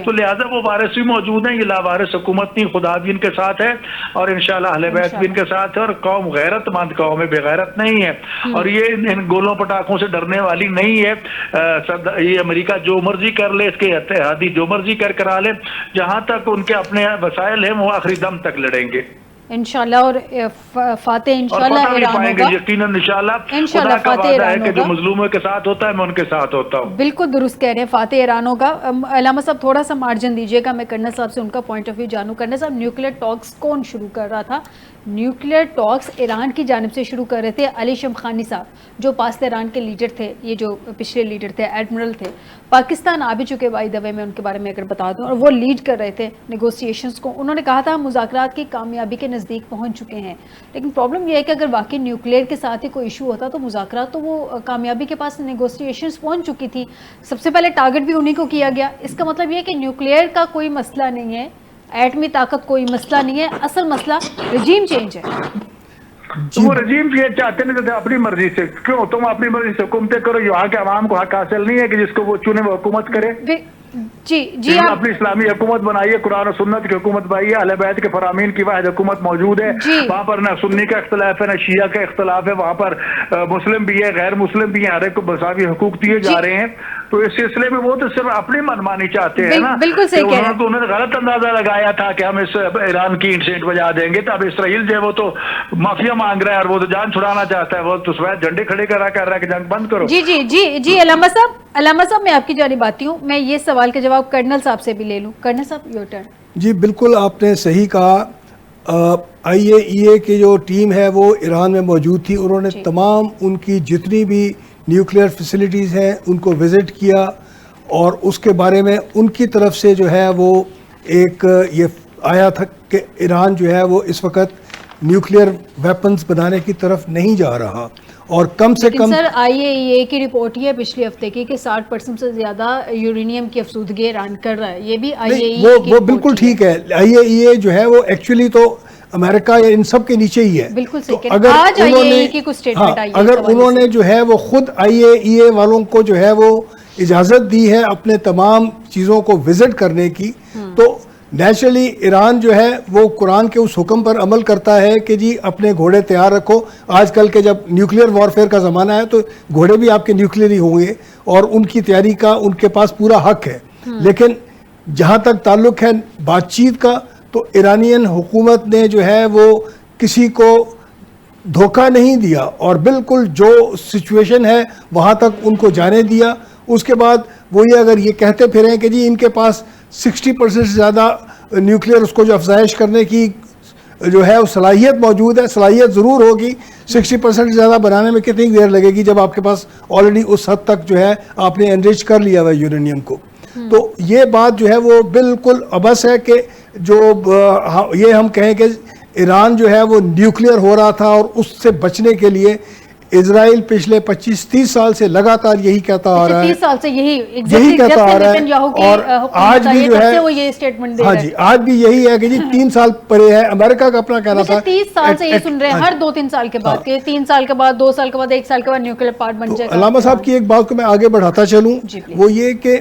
تو لہٰذا وہ وارث بھی موجود ہیں. یہ لاوارث حکومت نہیں, خدا بھی ان کے ساتھ ہے اور انشاءاللہ اہل بیت بھی ان کے ساتھ ہے. اور قوم غیرت مند قوم ہے, بغیرت نہیں ہے. اور یہ ان گولوں پٹاخوں سے ڈرنے والی نہیں ہے. یہ امریکہ جو مرضی کر لے, اس کے اتحادی جو مرضی کرا لے, جہاں تک ان کے اپنے وسائل ہیں وہ آخری دم تک لڑیں گے انشاءاللہ. اور فاتح انشاءاللہ ایران ہوگا یقیناً. انشاءاللہ انشاءاللہ فاتح ایران ہوگا. جو مظلوموں کے ساتھ ہوتا ہے میں ان کے ساتھ ہوتا ہوں. بالکل درست کہہ رہے ہیں, فاتح ایران ہوگا. علامہ صاحب تھوڑا سا مارجن دیجیے گا, میں کرنل صاحب سے ان کا پوائنٹ آف ویو جانوں. کرنل صاحب, نیوکلیئر ٹاکس کون شروع کر رہا تھا؟ نیوکلیئر ٹاکس ایران کی جانب سے شروع کر رہے تھے علی شمخانی صاحب, جو پاس ایران کے لیڈر تھے. یہ جو پچھلے لیڈر تھے, ایڈمرل تھے, پاکستان آ بھی چکے بائی دا وے, میں ان کے بارے میں اگر بتا دوں, اور وہ لیڈ کر رہے تھے نیگوسیشنز کو. انہوں نے کہا تھا ہم مذاکرات کی کامیابی کے نزدیک پہنچ چکے ہیں. لیکن پرابلم یہ ہے کہ اگر واقعی نیوکلیئر کے ساتھ ہی کوئی ایشو ہوتا تو مذاکرات تو وہ کامیابی کے پاس نیگوسیشنز پہنچ چکی تھی. سب سے پہلے ٹارگٹ بھی انہی کو کیا گیا. اس کا مطلب یہ ہے کہ نیوکلیئر کا کوئی مسئلہ نہیں ہے, ایٹمی طاقت کوئی مسئلہ نہیں ہے, اصل مسئلہ رجیم چینج ہے. وہ رجیم یہ چاہتے نہیں اپنی مرضی سے. کیوں تم اپنی مرضی سے حکومتیں کرو؟ یہاں کے عوام کو حق حاصل نہیں ہے کہ جس کو وہ چنے وہ حکومت کرے؟ جی آپ اپنی اسلامی حکومت بنائیے, قرآن و سنت کی حکومت بنائیے, اہل بیت کے فرامین کی واحد حکومت موجود ہے. وہاں پر نہ سنی کا اختلاف ہے, نہ شیعہ کا اختلاف ہے. وہاں پر مسلم بھی ہے, غیر مسلم بھی ہیں, ہر ایک کو مساوی حقوق دیے جا رہے ہیں. تو اس سلسلے میں وہ تو صرف اپنی منمانی چاہتے ہیں نا. بالکل صحیح کہہ رہے ہیں. انہوں نے غلط اندازہ لگایا تھا کہ ہم اس ایران کی اینٹ سے اینٹ بجا دیں گے. تو اب اسرائیل جو ہے وہ تو معافیا مانگ رہا ہے اور وہ تو جان چھڑانا چاہتا ہے. وہ تو سوائے جھنڈے کھڑے کر رہا ہے کہ جنگ بند کرو. جی علامہ صاحب میں آپ کی جانب آتی ہوں. میں یہ سوال کا جواب کرنل صاحب سے بھی لے لوں. کرنل صاحب یور ٹرن. جی بالکل آپ نے صحیح کہا. آئی اے اے کی جو ٹیم ہے وہ ایران میں موجود تھی. انہوں نے تمام ان کی جتنی بھی نیوکلیئر فیسلٹیز ہیں ان کو وزٹ کیا, اور اس کے بارے میں ان کی طرف سے جو ہے وہ ایک یہ آیا تھا کہ ایران جو ہے وہ اس وقت نیوکلیئر ویپنز بنانے کی طرف نہیں جا رہا. اور کم سے کم سر آئی اے اے کی رپورٹ یہ ہے پچھلے ہفتے کی کہ 60% سے زیادہ یورینیم کی افزودگی ایران کر رہا ہے. یہ بھی آئی اے اے وہ بالکل ٹھیک ہے. آئی اے اے جو ہے وہ ایکچولی تو امریکہ یا ان سب کے نیچے ہی ہے. بالکل صحیح. آج آئی اے اے کی کچھ سٹیٹمنٹ آئی ہے. اگر انہوں نے جو ہے وہ خود آئی اے اے والوں کو جو ہے وہ اجازت دی ہے اپنے تمام چیزوں کو وزٹ کرنے کی, تو نیچرلی ایران جو ہے وہ قرآن کے اس حکم پر عمل کرتا ہے کہ جی اپنے گھوڑے تیار رکھو. آج کل کے جب نیوکلیئر وارفیئر کا زمانہ ہے تو گھوڑے بھی آپ کے نیوکلیئر ہی ہوں گے, اور ان کی تیاری کا ان کے پاس پورا حق ہے. لیکن جہاں تک تعلق ہے بات چیت کا, تو ایرانین حکومت نے جو ہے وہ کسی کو دھوکہ نہیں دیا, اور بالکل جو سچویشن ہے وہاں تک ان کو جانے دیا. اس کے بعد وہ یہ اگر یہ کہتے پھریں کہ جی ان کے پاس 60% سے زیادہ نیوکلیئر اس کو جو افزائش کرنے کی جو ہے وہ صلاحیت موجود ہے. صلاحیت ضرور ہوگی, 60% سے زیادہ بنانے میں کتنی دیر لگے گی جب آپ کے پاس آلریڈی اس حد تک جو ہے آپ نے انریچ کر لیا ہوا ہے یورینیم کو. تو یہ بات جو ہے وہ بالکل عبث ہے کہ جو یہ ہم کہیں کہ ایران جو ہے وہ نیوکلیئر ہو رہا تھا, اور اس سے بچنے کے لیے اسرائیل پچھلے 25-30 سال سے لگاتار یہی کہتا آ رہا ہے, 30 سال سے یہی کہتا آ رہا ہے. اور آج بھی جو ہے وہ یہ اسٹیٹمنٹ دے رہا ہاں ہے. جی آج بھی یہی ہے کہ جی 3 سال پرے ہے. امریکہ کا اپنا کہنا تھا 30 سال سے یہ سن رہے ہیں ہر 2-3 سال کے بعد کہ 3 سال کے بعد 2 سال کے بعد 1 سال کے بعد نیوکلیئر پارٹ بن جائے گا. علامہ صاحب کی ایک بات کو میں آگے بڑھاتا چلوں, وہ یہ کہ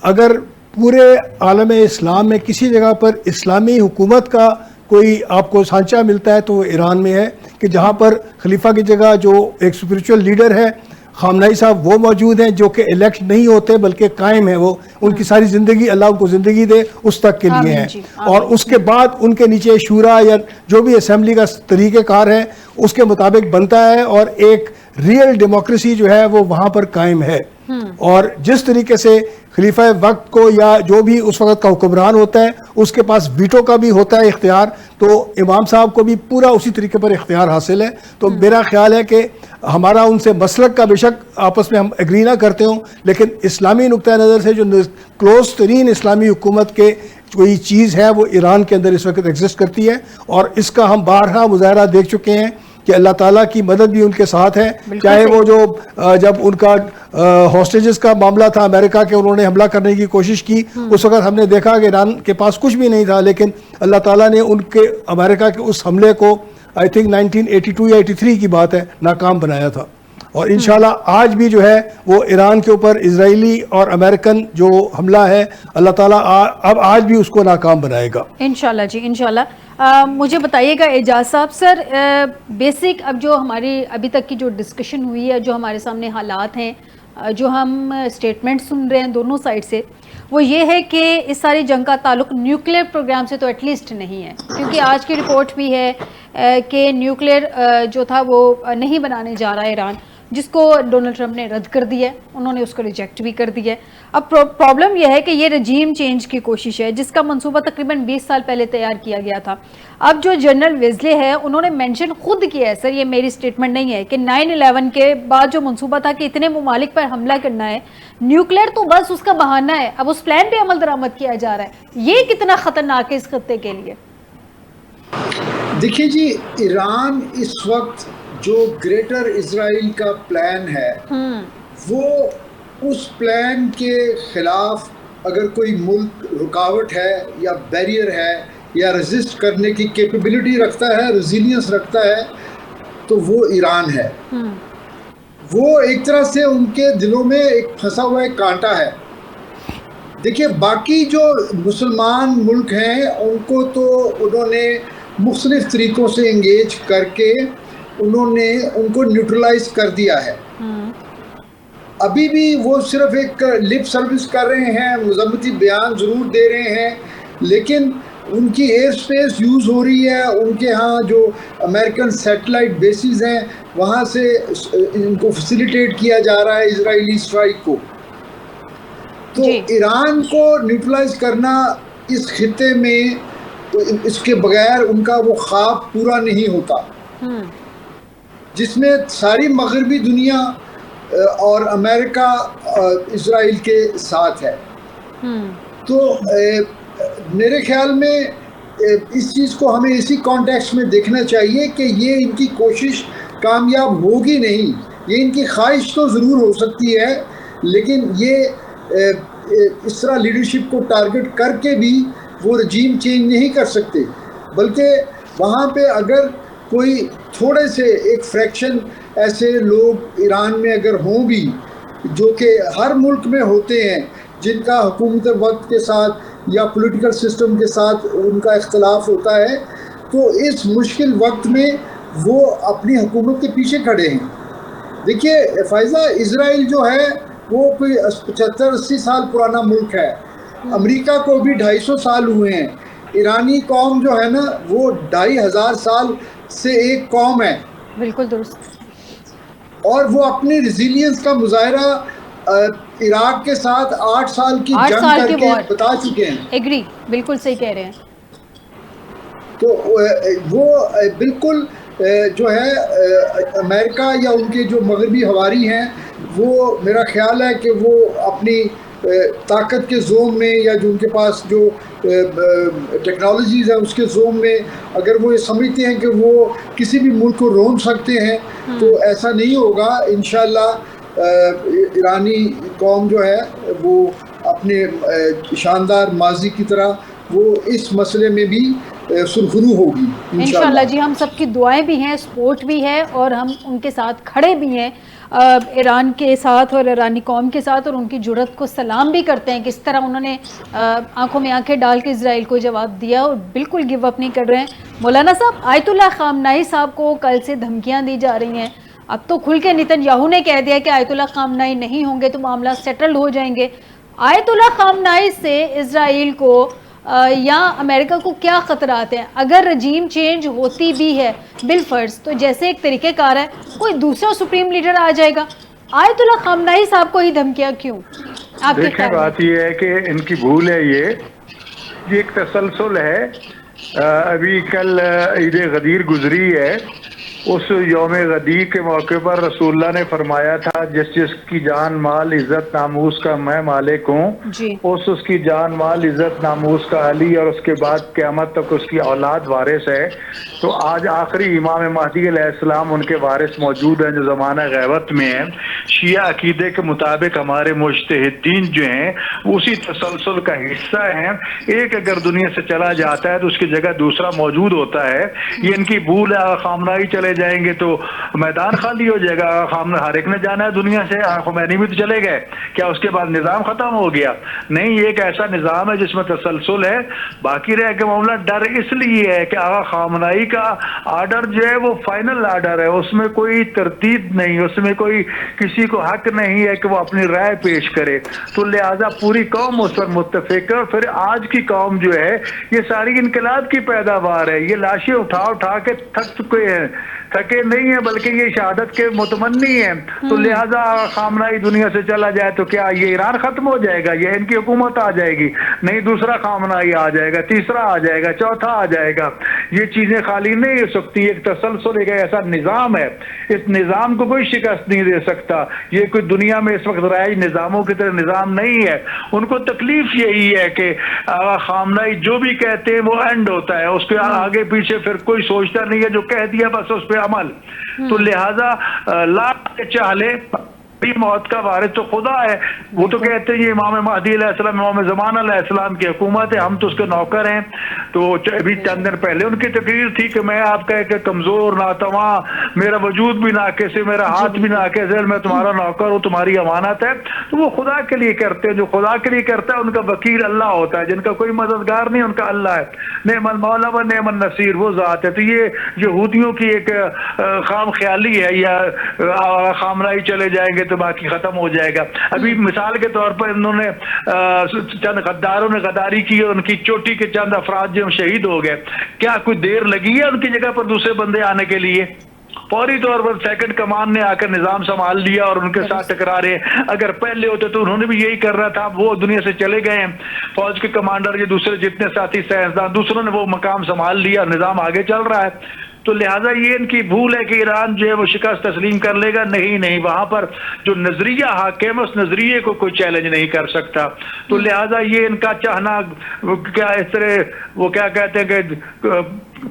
اگر پورے عالم اسلام میں کسی جگہ پر اسلامی حکومت کا کوئی آپ کو سانچہ ملتا ہے تو وہ ایران میں ہے, کہ جہاں پر خلیفہ کی جگہ جو ایک اسپریچول لیڈر ہے خامنائی صاحب وہ موجود ہیں, جو کہ الیکٹ نہیں ہوتے بلکہ قائم ہیں, وہ ان کی ساری زندگی اللہ ان کو زندگی دے اس تک کے لیے ہیں. اور اس کے بعد ان کے نیچے شورا یا جو بھی اسمبلی کا طریقہ کار ہے اس کے مطابق بنتا ہے, اور ایک ریئل ڈیموکریسی جو ہے وہ وہاں پر قائم ہے. اور جس طریقے سے خلیفہ وقت کو یا جو بھی اس وقت کا حکمران ہوتا ہے اس کے پاس ویٹو کا بھی ہوتا ہے اختیار, تو امام صاحب کو بھی پورا اسی طریقے پر اختیار حاصل ہے. تو میرا خیال ہے کہ ہمارا ان سے مسلک کا بے شک آپس میں ہم ایگری نہ کرتے ہوں, لیکن اسلامی نقطہ نظر سے جو کلوز ترین اسلامی حکومت کے کوئی چیز ہے وہ ایران کے اندر اس وقت ایگزسٹ کرتی ہے, اور اس کا ہم بارہا مظاہرہ دیکھ چکے ہیں کہ اللہ تعالیٰ کی مدد بھی ان کے ساتھ ہے. چاہے وہ جو جب ان کا ہاسٹیجز کا معاملہ تھا امریکہ کے, انہوں نے حملہ کرنے کی کوشش کی, اس وقت ہم نے دیکھا کہ ایران کے پاس کچھ بھی نہیں تھا, لیکن اللہ تعالیٰ نے ان کے امریکہ کے اس حملے کو آئی تھنک 1982 یا 83 کی بات ہے ناکام بنایا تھا. اور انشاءاللہ آج بھی جو ہے وہ ایران کے اوپر اسرائیلی اور امریکن جو حملہ ہے اللہ تعالیٰ اب آج بھی اس کو ناکام بنائے گا انشاءاللہ. جی انشاءاللہ. مجھے بتائیے گا اعجاز صاحب, سر بیسک اب جو ہماری ابھی تک کی جو ڈسکشن ہوئی ہے, جو ہمارے سامنے حالات ہیں, جو ہم اسٹیٹمنٹ سن رہے ہیں دونوں سائڈ سے, وہ یہ ہے کہ اس ساری جنگ کا تعلق نیوکلیئر پروگرام سے تو ایٹ لیسٹ نہیں ہے, کیونکہ آج کی رپورٹ بھی ہے کہ نیوکلیئر جو تھا وہ نہیں بنانے جا رہا ہے ایران, جس کو ڈونلڈ ٹرمپ نے رد کر دیا ہے, انہوں نے اس کو ریجیکٹ بھی کر دیا ہے. اب پرابلم یہ ہے کہ یہ رجیم چینج کی کوشش ہے جس کا منصوبہ تقریباً 20 سال پہلے تیار کیا گیا تھا. اب جو جنرل ویزلے ہے انہوں نے مینشن خود کیا ہے, سر یہ میری سٹیٹمنٹ نہیں ہے, کہ 9/11 کے بعد جو منصوبہ تھا کہ اتنے ممالک پر حملہ کرنا ہے, نیوکلیئر تو بس اس کا بہانہ ہے, اب اس پلان پہ عمل درآمد کیا جا رہا ہے. یہ کتنا خطرناک ہے اس خطے کے لیے؟ دیکھیے جی, ایران اس وقت جو گریٹر اسرائیل کا پلان ہے وہ اس پلان کے خلاف اگر کوئی ملک رکاوٹ ہے یا بیریئر ہے یا ریزسٹ کرنے کی کیپیبلٹی رکھتا ہے, ریزیلینس رکھتا ہے, تو وہ ایران ہے. وہ ایک طرح سے ان کے دلوں میں ایک پھنسا ہوا ایک کانٹا ہے. دیکھیے باقی جو مسلمان ملک ہیں ان کو تو انہوں نے مختلف طریقوں سے انگیج کر کے انہوں نے ان کو نیوٹرلائز کر دیا ہے. ابھی بھی وہ صرف ایک لپ سروس کر رہے ہیں, مذمتی بیان ضرور دے رہے ہیں, لیکن ان کی ایئر سپیس یوز ہو رہی ہے. ان کے ہاں جو امریکن سیٹلائٹ بیسز ہیں وہاں سے ان کو فیسیلیٹیٹ کیا جا رہا ہے اسرائیلی اسٹرائک کو. تو ایران کو نیوٹرلائز کرنا اس خطے میں اس کے بغیر ان کا وہ خواب پورا نہیں ہوتا, جس میں ساری مغربی دنیا اور امریکہ اسرائیل کے ساتھ ہے. تو میرے خیال میں اس چیز کو ہمیں اسی کانٹیکسٹ میں دیکھنا چاہیے کہ یہ ان کی کوشش کامیاب ہوگی نہیں. یہ ان کی خواہش تو ضرور ہو سکتی ہے, لیکن یہ اس طرح لیڈرشپ کو ٹارگٹ کر کے بھی وہ رجیم چینج نہیں کر سکتے, بلکہ وہاں پہ اگر کوئی تھوڑے سے ایک فریکشن ایسے لوگ ایران میں اگر ہوں بھی, جو کہ ہر ملک میں ہوتے ہیں, جن کا حکومت وقت کے ساتھ یا پولیٹیکل سسٹم کے ساتھ ان کا اختلاف ہوتا ہے, تو اس مشکل وقت میں وہ اپنی حکومت کے پیچھے کھڑے ہیں. دیکھیے فائزہ, اسرائیل جو ہے وہ کوئی 75-80 سال پرانا ملک ہے. امریکہ کو بھی 250 سال ہوئے ہیں. ایرانی قوم جو ہے نا وہ 2500 سال سے ایک قوم ہے. بالکل درست. اور وہ اپنی ریزیلینس کا مظاہرہ عراق کے ساتھ 8 سال کی جنگ کر کے بتا چکے ہیں. ایگری, بالکل صحیح کہہ رہے ہیں. تو وہ بالکل جو ہے امریکہ یا ان کے جو مغربی حواری ہیں وہ میرا خیال ہے کہ وہ اپنی طاقت کے زوم میں یا جو ان کے پاس جو ٹیکنالوجیز ہیں اس کے زوم میں اگر وہ یہ سمجھتے ہیں کہ وہ کسی بھی ملک کو رون سکتے ہیں تو ایسا نہیں ہوگا انشاءاللہ۔ ایرانی قوم جو ہے وہ اپنے شاندار ماضی کی طرح وہ اس مسئلے میں بھی سرخرو ہوگی انشاءاللہ۔ جی ہم سب کی دعائیں بھی ہیں، سپورٹ بھی ہے، اور ہم ان کے ساتھ کھڑے بھی ہیں، ایران کے ساتھ اور ایرانی قوم کے ساتھ، اور ان کی جرأت کو سلام بھی کرتے ہیں، کس طرح انہوں نے آنکھوں میں آنکھیں ڈال کے اسرائیل کو جواب دیا اور بالکل گیو اپ نہیں کر رہے ہیں۔ مولانا صاحب، آیت اللہ خامنائی صاحب کو کل سے دھمکیاں دی جا رہی ہیں، اب تو کھل کے نیتن یاہو نے کہہ دیا کہ آیت اللہ خامنائی نہیں ہوں گے تو معاملہ سیٹلڈ ہو جائیں گے۔ آیت اللہ خامنائی سے اسرائیل کو یا امریکہ کو کیا خطرات ہیں؟ اگر رجیم چینج ہوتی بھی ہے بالفرض تو جیسے ایک طریقہ کار ہے کوئی دوسرا سپریم لیڈر آ جائے گا، آیت اللہ خامنائی صاحب کو ہی دھمکیاں کیوں؟ آپ کے دیکھیں بات یہ ہے کہ ان کی بھول ہے، یہ ایک تسلسل ہے۔ ابھی کل عید غدیر گزری ہے، اس یوم غدیر کے موقع پر رسول اللہ نے فرمایا تھا جس جس کی جان مال عزت ناموس کا میں مالک ہوں، جی اس کی جان مال عزت ناموس کا علی اور اس کے بعد قیامت تک اس کی اولاد وارث ہے۔ تو آج آخری امام مہدی علیہ السلام ان کے وارث موجود ہیں جو زمانہ غیبت میں ہیں۔ شیعہ عقیدے کے مطابق ہمارے مجتہدین جو ہیں اسی تسلسل کا حصہ ہیں۔ ایک اگر دنیا سے چلا جاتا ہے تو اس کی جگہ دوسرا موجود ہوتا ہے۔ یہ ان کی بھول ہے۔ خامنائی چلے جائیں گے تو میدان خالی ہو جائے گا۔ ہر ایک نے جانا ہے دنیا سے، خمینی بھی تو چلے گئے، کیا اس کے بعد نظام ختم ہو گیا؟ نہیں، یہ ایک ایسا نظام ہے جس میں تسلسل ہے۔ باقی رہ کے معاملہ ڈر اس لیے ہے کہ آغا خامنائی کا آرڈر جو ہے وہ فائنل آرڈر ہے، اس میں کوئی تردید نہیں، اس میں کوئی کسی کو حق نہیں ہے کہ وہ اپنی رائے پیش کرے، تو لہٰذا پوری قوم اس پر متفق ہے۔ اور پھر آج کی قوم جو ہے یہ ساری انقلاب کی پیداوار ہے، یہ لاشیں اٹھا کے تھک چکے ہیں، تھکے نہیں ہیں بلکہ یہ شہادت کے متمنی ہیں۔ تو لہٰذا خامنائی دنیا سے چلا جائے تو کیا یہ ایران ختم ہو جائے گا؟ یہ ان کی حکومت آ جائے گی؟ نہیں، دوسرا خامنائی آ جائے گا، تیسرا آ جائے گا، چوتھا آ جائے گا۔ یہ چیزیں خالی نہیں ہو سکتی، ایک تسلسل ایک ایسا نظام ہے، اس نظام کو کوئی شکست نہیں دے سکتا۔ یہ کوئی دنیا میں اس وقت رائج نظاموں کی طرح نظام نہیں ہے۔ ان کو تکلیف یہی ہے کہ خامنائی جو بھی کہتے ہیں وہ اینڈ ہوتا ہے، اس کے آگے پیچھے پھر کوئی سوچتا نہیں ہے، جو کہہ دیا بس اس پہ عمل۔ تو لہذا لاکھ چاہ لے، موت کا وارث تو خدا ہے۔ وہ تو کہتے ہیں یہ امام مہدی علیہ السلام، امام زمان علیہ السلام کی حکومت ہے، ہم تو اس کے نوکر ہیں۔ تو ابھی چند دن پہلے ان کی تقریر تھی کہ میں آپ کا ایک کمزور ناتواں، میرا وجود بھی ناقص ہے، میرا ہاتھ بھی ناقص ہے، میں تمہارا نوکر ہوں، تمہاری امانت ہے۔ تو وہ خدا کے لیے کرتے ہیں، جو خدا کے لیے کرتا ہے ان کا وکیل اللہ ہوتا ہے، جن کا کوئی مددگار نہیں ان کا اللہ ہے۔ نعم المولا و نعم النصیر، وہ ذات ہے۔ تو یہ یہودیوں کی ایک خام خیالی ہے، یا خامنائی چلے جائیں گے تو باقی ختم ہو جائے گا۔ ابھی مثال کے طور پر انہوں نے چند غداروں نے غداری کی اور ان کی چوٹی کے چند افراد جو شہید ہو گئے، کیا کوئی دیر لگی ہے ان کی جگہ پر دوسرے بندے آنے کے لیے؟ فوری طور پر سیکنڈ کمان نے آ کر نظام سنبھال لیا اور ان کے ساتھ ٹکرارے۔ اگر پہلے ہوتے تو انہوں نے بھی یہی کرنا تھا، وہ دنیا سے چلے گئے ہیں، فوج کے کمانڈر یا دوسرے جتنے ساتھی سائنسدان، دوسروں نے وہ مقام سنبھال لیا، نظام آگے چل رہا ہے۔ تو لہٰذا یہ ان کی بھول ہے کہ ایران جو ہے وہ شکست تسلیم کر لے گا، نہیں، وہاں پر جو نظریہ حاکم ہے اس نظریے کو کوئی چیلنج نہیں کر سکتا۔ تو لہٰذا یہ ان کا چاہنا کیا اس طرح وہ کیا کہتے ہیں کہ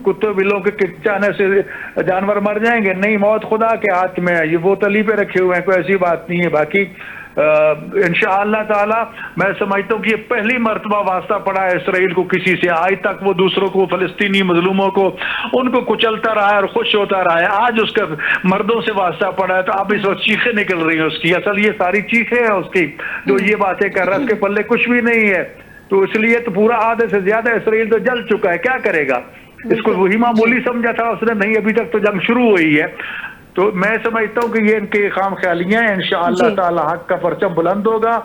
کتے بلوں کے چاہنے سے جانور مر جائیں گے؟ نہیں، موت خدا کے ہاتھ میں ہے، یہ وہ تلی پہ رکھے ہوئے ہیں، کوئی ایسی بات نہیں ہے۔ باقی انشاءاللہ تعالی میں سمجھتا ہوں کہ یہ پہلی مرتبہ واسطہ پڑا ہے اسرائیل کو کسی سے، آج تک وہ دوسروں کو، فلسطینی مظلوموں کو، ان کو کچلتا رہا ہے اور خوش ہوتا رہا ہے۔ آج اس کا مردوں سے واسطہ پڑا ہے تو اب اس وقت چیخیں نکل رہی ہیں اس کی، اصل یہ ساری چیخیں ہیں اس کی جو یہ باتیں کر رہا ہے، اس کے پلے کچھ بھی نہیں ہے۔ تو اس لیے تو پورا آدھے سے زیادہ اسرائیل تو جل چکا ہے، کیا کرے گا؟ اس کو وہی معمولی سمجھا تھا اس نے، نہیں، ابھی تک تو جنگ شروع ہوئی ہے۔ تو میں سمجھتا ہوں کہ یہ ان کی خام خیالیاں ہیں. انشاءاللہ تعالی حق کا پرچم بلند ہوگا.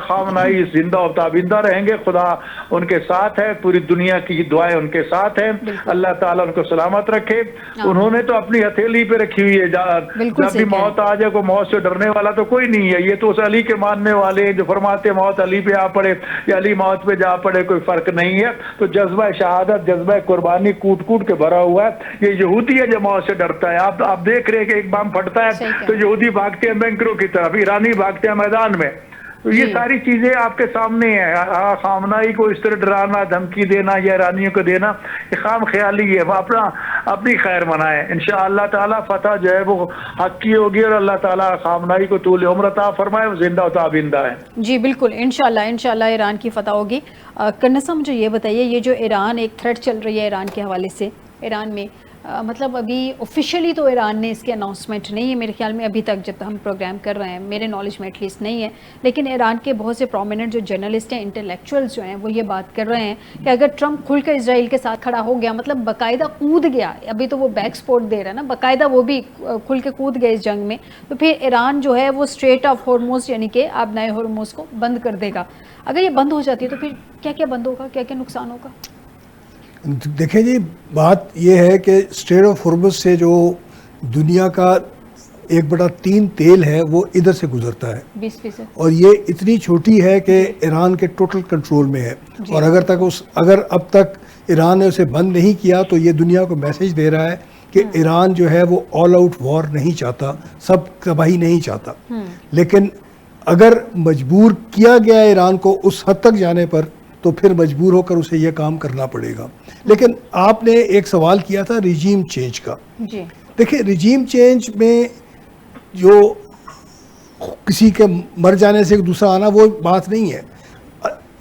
خامنائی زندہ و تابندہ رہیں گے. خدا ان کے ساتھ ہے, پوری دنیا کی دعائیں ان کے ساتھ ہیں. اللہ تعالیٰ ان کو سلامت رکھے. انہوں نے تو اپنی ہتھیلی پہ رکھی ہوئی ہے, جب بھی موت آ جائے, کو موت سے ڈرنے والا تو کوئی نہیں ہے. یہ تو اس علی کے ماننے والے جو فرماتے موت علی پہ آ پڑے یا علی موت پہ جا پڑے, کوئی فرق نہیں ہے. تو جذبہ شہادت, جذبہ قربانی کوٹ کوٹ کے بھرا ہوا ہے. یہ یہودی ہے جو موت سے ڈرتا ہے. آپ دیکھ رہے کہ ایک بم پھٹتا ہے تو یہودی بھاگتے ہیں بینکروں کی طرف, ایرانی بھاگتے ہیں میدان میں. تو یہ ساری چیزیں آپ کے سامنے ہیں. خامنائی کو اس طرح ڈرانا, دھمکی دینا یا ایرانیوں کو دینا, یہ خام خیالی ہے. وہ اپنی خیر منائے. انشاءاللہ تعالیٰ فتح جو ہے وہ حق کی ہوگی, اور اللہ تعالیٰ خامنائی کو طول عمر عطا فرمائے, وہ زندہ و تابندہ ہے. جی بالکل, انشاءاللہ ایران کی فتح ہوگی. کرنا صاحب مجھے یہ بتائیے, یہ جو ایران ایک تھریٹ چل رہی ہے ایران کے حوالے سے, ایران میں مطلب ابھی آفیشیلی تو ایران نے اس کی اناؤنسمنٹ نہیں ہے میرے خیال میں ابھی تک, جب ہم پروگرام کر رہے ہیں میرے نالج میں ایٹ لیسٹ نہیں ہے, لیکن ایران کے بہت سے پرومیننٹ جو جرنلسٹ ہیں, انٹلیکچوئلز جو ہیں, وہ یہ بات کر رہے ہیں کہ اگر ٹرمپ کھل کر اسرائیل کے ساتھ کھڑا ہو گیا, مطلب باقاعدہ کود گیا, ابھی تو وہ بیک سپورٹ دے رہا ہے نا, باقاعدہ وہ بھی کھل کے کود گئے اس جنگ میں, تو پھر ایران جو ہے وہ اسٹریٹ آف ہورموز یعنی کہ آبنائے ہورموز کو بند کر دے گا. اگر یہ بند ہو جاتی ہے تو پھر کیا کیا بند ہوگا, کیا کیا نقصان ہوگا؟ دیکھیں جی, بات یہ ہے کہ اسٹریٹ آف ہورمز سے جو دنیا کا 1/3 تیل ہے وہ ادھر سے گزرتا ہے, 20%, اور یہ اتنی چھوٹی ہے کہ ایران کے ٹوٹل کنٹرول میں ہے. اور اگر اب تک ایران نے اسے بند نہیں کیا تو یہ دنیا کو میسج دے رہا ہے کہ ایران جو ہے وہ آل آؤٹ وار نہیں چاہتا, سب تباہی نہیں چاہتا. لیکن اگر مجبور کیا گیا ایران کو اس حد تک جانے پر تو پھر مجبور ہو کر اسے یہ کام کرنا پڑے گا. لیکن آپ نے ایک سوال کیا تھا ریجیم چینج کا. دیکھیں, ریجیم چینج میں جو کسی کے مر جانے سے ایک دوسرا آنا وہ بات نہیں ہے.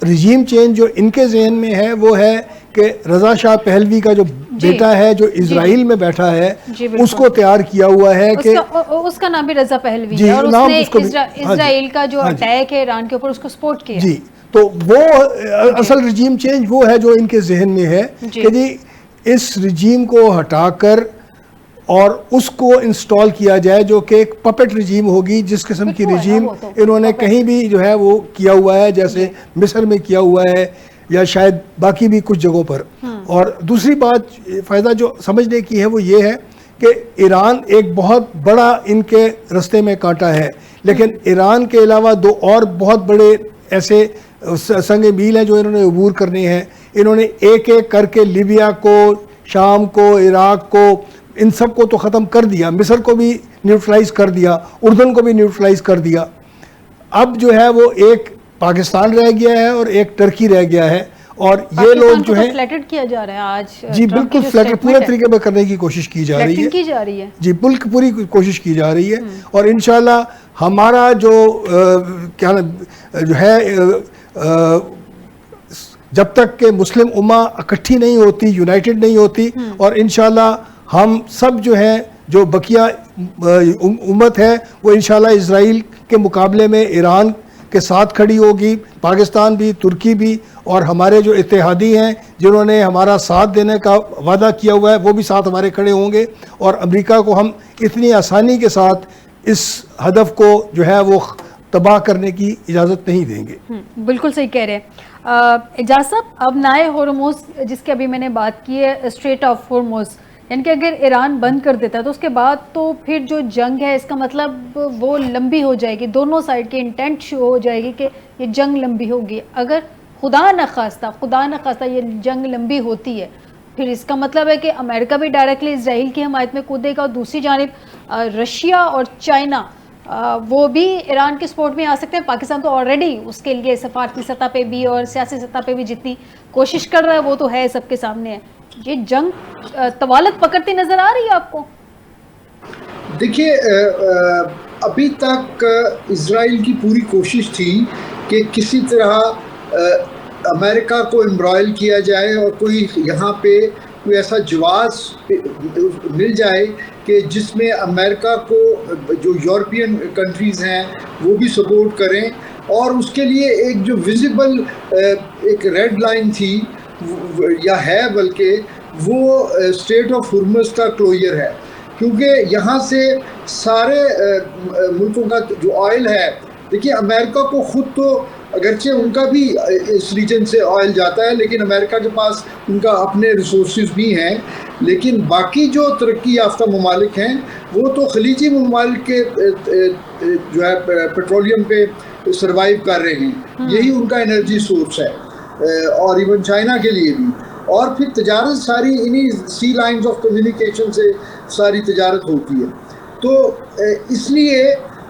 ریجیم چینج جو ان کے ذہن میں ہے وہ ہے کہ رضا شاہ پہلوی کا جو بیٹا ہے جو اسرائیل میں بیٹھا ہے, اس کو تیار کیا ہوا ہے کہ اس کا نام بھی رضا پہلوی ہے, اور اس نے اسرائیل کا جو اٹیک ہے ایران کے اوپر اس کو سپورٹ کیا. جی, تو وہ اصل ریجیم چینج وہ ہے جو ان کے ذہن میں ہے کہ جی اس ریجیم کو ہٹا کر اور اس کو انسٹال کیا جائے جو کہ ایک پپٹ ریجیم ہوگی, جس قسم کی ریجیم انہوں نے کہیں بھی جو ہے وہ کیا ہوا ہے, جیسے مصر میں کیا ہوا ہے یا شاید باقی بھی کچھ جگہوں پر. اور دوسری بات فائدہ جو سمجھنے کی ہے وہ یہ ہے کہ ایران ایک بہت بڑا ان کے رستے میں کانٹا ہے, لیکن ایران کے علاوہ 2 اور بہت بڑے ایسے سنگ میل ہیں جو انہوں نے عبور کرنے ہیں. انہوں نے ایک ایک کر کے لیبیا کو, شام کو, عراق کو, ان سب کو تو ختم کر دیا, مصر کو بھی نیوٹرلائز کر دیا, اردن کو بھی نیوٹرلائز کر دیا. اب جو ہے وہ ایک پاکستان رہ گیا ہے اور ایک ٹرکی رہ گیا ہے, اور یہ لوگ جو ہیں فلیٹڈ کیا جا رہا ہے آج. جی بالکل فلیٹڈ پورے طریقے پہ کرنے کی کوشش کی جا رہی ہے. جی ملک پوری کوشش کی جا رہی ہے, اور انشاءاللہ ہمارا جو کیا جو ہے جب تک کہ مسلم امہ اکٹھی نہیں ہوتی, یونائٹڈ نہیں ہوتی, اور انشاءاللہ ہم سب جو ہیں جو بقیہ امت ہے وہ انشاءاللہ اسرائیل کے مقابلے میں ایران کے ساتھ کھڑی ہوگی, پاکستان بھی, ترکی بھی, اور ہمارے جو اتحادی ہیں جنہوں نے ہمارا ساتھ دینے کا وعدہ کیا ہوا ہے وہ بھی ساتھ ہمارے کھڑے ہوں گے. اور امریکہ کو ہم اتنی آسانی کے ساتھ اس ہدف کو جو ہے وہ تباہ کرنے کی اجازت نہیں دیں گے. بالکل صحیح کہہ رہے ہیں اعجاز صاحب. اب نائے ہورموز جس کی ابھی میں نے بات کی ہے, اسٹریٹ آف ہورموز, یعنی کہ اگر ایران بند کر دیتا ہے تو اس کے بعد تو پھر جو جنگ ہے اس کا مطلب وہ لمبی ہو جائے گی, دونوں سائڈ کی انٹینٹ شو ہو جائے گی کہ یہ جنگ لمبی ہوگی. اگر خدا نخواستہ یہ جنگ لمبی ہوتی ہے, پھر اس کا مطلب ہے کہ امریکہ بھی ڈائریکٹلی اسرائیل کی حمایت میں کودے گا, اور دوسری جانب رشیا اور چائنا وہ بھی ایران کے سپورٹ میں آ سکتے ہیں. پاکستان تو آلریڈی اس کے لیے سفارتی سطح پہ بھی اور سیاسی سطح پہ بھی جتنی کوشش کر رہا ہے وہ تو ہے, سب کے سامنے ہے. یہ جنگ طوالت پکڑتی نظر آ رہی ہے آپ کو؟ دیکھیے, ابھی تک اسرائیل کی پوری کوشش تھی کہ کسی طرح امریکہ کو امبرائل کیا جائے اور کوئی یہاں پہ کوئی ایسا جواز مل جائے کہ جس میں امریکہ کو جو یورپین کنٹریز ہیں وہ بھی سپورٹ کریں. اور اس کے لیے ایک جو ویزیبل ایک ریڈ لائن تھی یا ہے بلکہ وہ اسٹریٹ آف ہورمز کا کلوجر ہے. کیونکہ یہاں سے سارے ملکوں کا جو آئل ہے، دیکھیے امریکہ کو خود تو اگرچہ ان کا بھی اس ریجن سے آئل جاتا ہے، لیکن امریکہ کے پاس ان کا اپنے ریسورسز بھی ہیں، لیکن باقی جو ترقی یافتہ ممالک ہیں وہ تو خلیجی ممالک کے جو ہے پیٹرولیم پہ سروائیو کر رہے ہیں، یہی ان کا انرجی سورس ہے، اور ایون چائنا کے لیے بھی. اور پھر تجارت ساری انہی سی لائنز آف کمیونیکیشن سے ساری تجارت ہوتی ہے. تو اس لیے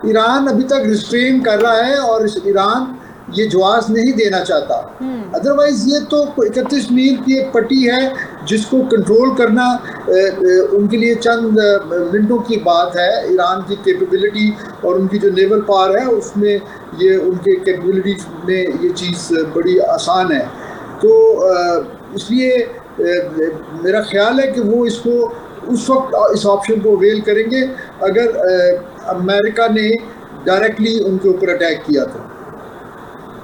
ایران ابھی تک ریسٹرین کر رہا ہے، اور ایران یہ جواز نہیں دینا چاہتا. ادروائز یہ تو 31 میل کی ایک پٹی ہے جس کو کنٹرول کرنا ان کے لیے چند منٹوں کی بات ہے. ایران کی کیپیبلٹی اور ان کی جو نیول پاور ہے اس میں یہ ان کے کیپیبلٹی میں یہ چیز بڑی آسان ہے. تو اس لیے میرا خیال ہے کہ وہ اس کو اس وقت اس آپشن کو اویل کریں گے اگر امریکہ نے ڈائریکٹلی ان کے اوپر اٹیک کیا تھا.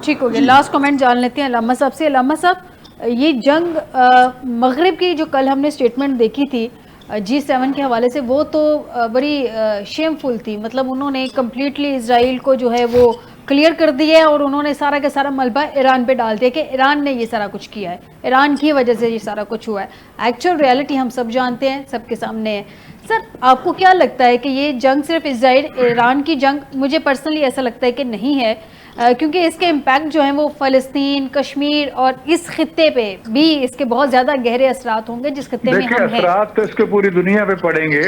ٹھیک ہو گیا. لاسٹ کمنٹ جان لیتے ہیں علامہ صاحب سے. علامہ صاحب، یہ جنگ مغرب کی جو کل ہم نے اسٹیٹمنٹ دیکھی تھی G7 کے حوالے سے، وہ تو بڑی شیم فل تھی. مطلب انہوں نے کمپلیٹلی اسرائیل کو جو ہے وہ کلیئر کر دیا ہے، اور انہوں نے سارا کا سارا ملبہ ایران پہ ڈال دیا کہ ایران نے یہ سارا کچھ کیا ہے، ایران کی وجہ سے یہ سارا کچھ ہوا ہے. ایکچوئل ریالٹی ہم سب جانتے ہیں، سب کے سامنے ہے. سر، آپ کو کیا لگتا ہے کہ یہ جنگ صرف اسرائیل ایران کی جنگ؟ مجھے پرسنلی ایسا لگتا ہے کہ نہیں ہے، کیونکہ اس کے امپیکٹ جو ہیں وہ فلسطین، کشمیر اور اس خطے پہ بھی اس کے بہت زیادہ گہرے اثرات ہوں گے جس خطے میں ہم ہیں. اثرات تو اس کے پوری دنیا پہ پڑیں گے.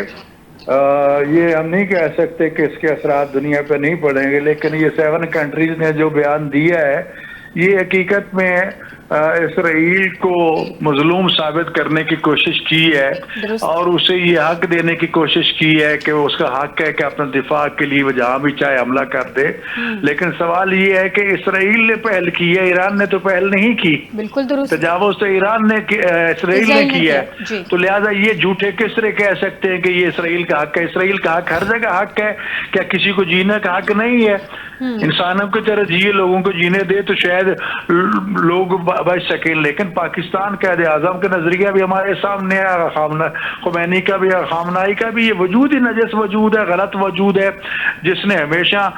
یہ ہم نہیں کہہ سکتے کہ اس کے اثرات دنیا پہ نہیں پڑیں گے، لیکن یہ 7 کنٹریز نے جو بیان دیا ہے یہ حقیقت میں اسرائیل کو مظلوم ثابت کرنے کی کوشش کی ہے، اور اسے یہ حق دینے کی کوشش کی ہے کہ اس کا حق ہے کہ اپنے دفاع کے لیے وہ جہاں بھی چاہے حملہ کر دے. لیکن سوال یہ ہے کہ اسرائیل نے پہل کی ہے، ایران نے تو پہل نہیں کی. بالکل درست. تجاوز تو ایران نے اسرائیل نے کیا ہے. تو لہٰذا یہ جھوٹے کس طرح کہہ سکتے ہیں کہ یہ اسرائیل کا حق ہے؟ اسرائیل کا حق ہر جگہ حق ہے. کیا کسی کو جینے کا حق نہیں ہے؟ انسانوں کی طرح جیے، لوگوں کو جینے دے تو شاید لوگ بچ سکیں. لیکن پاکستان قائد اعظم کا نظریہ بھی ہمارے سامنے ہے، خمینی کا بھی، خامنائی کا بھی. یہ وجود ہی نجس وجود ہے، غلط وجود ہے، جس نے ہمیشہ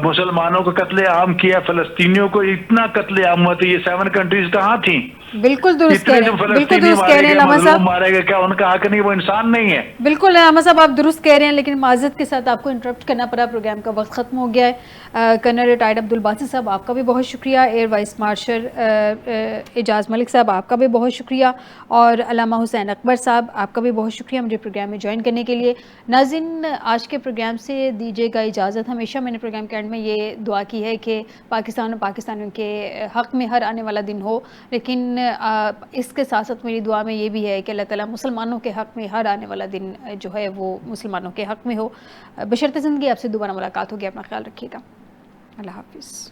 مسلمانوں کو قتل عام کیا. فلسطینیوں کو اتنا قتل عام ہوا تھا، یہ 7 کنٹریز کہاں تھیں؟ بالکل درست کہہ رہے ہیں، بالکل درست کہہ رہے ہیں علامہ صاحب. مارے گئے، کیا ان کا حق نہیں؟ وہ انسان نہیں ہے. بالکل علامہ صاحب آپ درست کہہ رہے ہیں، لیکن معذرت کے ساتھ آپ کو انٹرپٹ کرنا پڑا، پروگرام کا وقت ختم ہو گیا ہے. کرنل ریٹائرڈ عبدالباسط صاحب آپ کا بھی بہت شکریہ، ایئر وائس مارشل اعجاز ملک صاحب آپ کا بھی بہت شکریہ، اور علامہ حسین اکبر صاحب آپ کا بھی بہت شکریہ مجھے پروگرام میں جوائن کرنے کے لیے. ناظرین، آج کے پروگرام سے دیجیے گا اجازت. ہمیشہ میں نے پروگرام کے اینڈ میں یہ دعا کی ہے کہ پاکستان اور پاکستانیوں کے حق میں ہر آنے والا دن ہو، لیکن اس کے ساتھ ساتھ میری دعا میں یہ بھی ہے کہ اللہ تعالیٰ مسلمانوں کے حق میں ہر آنے والا دن جو ہے وہ مسلمانوں کے حق میں ہو. بشرط زندگی آپ سے دوبارہ ملاقات ہوگی. اپنا خیال رکھیے گا. اللہ حافظ.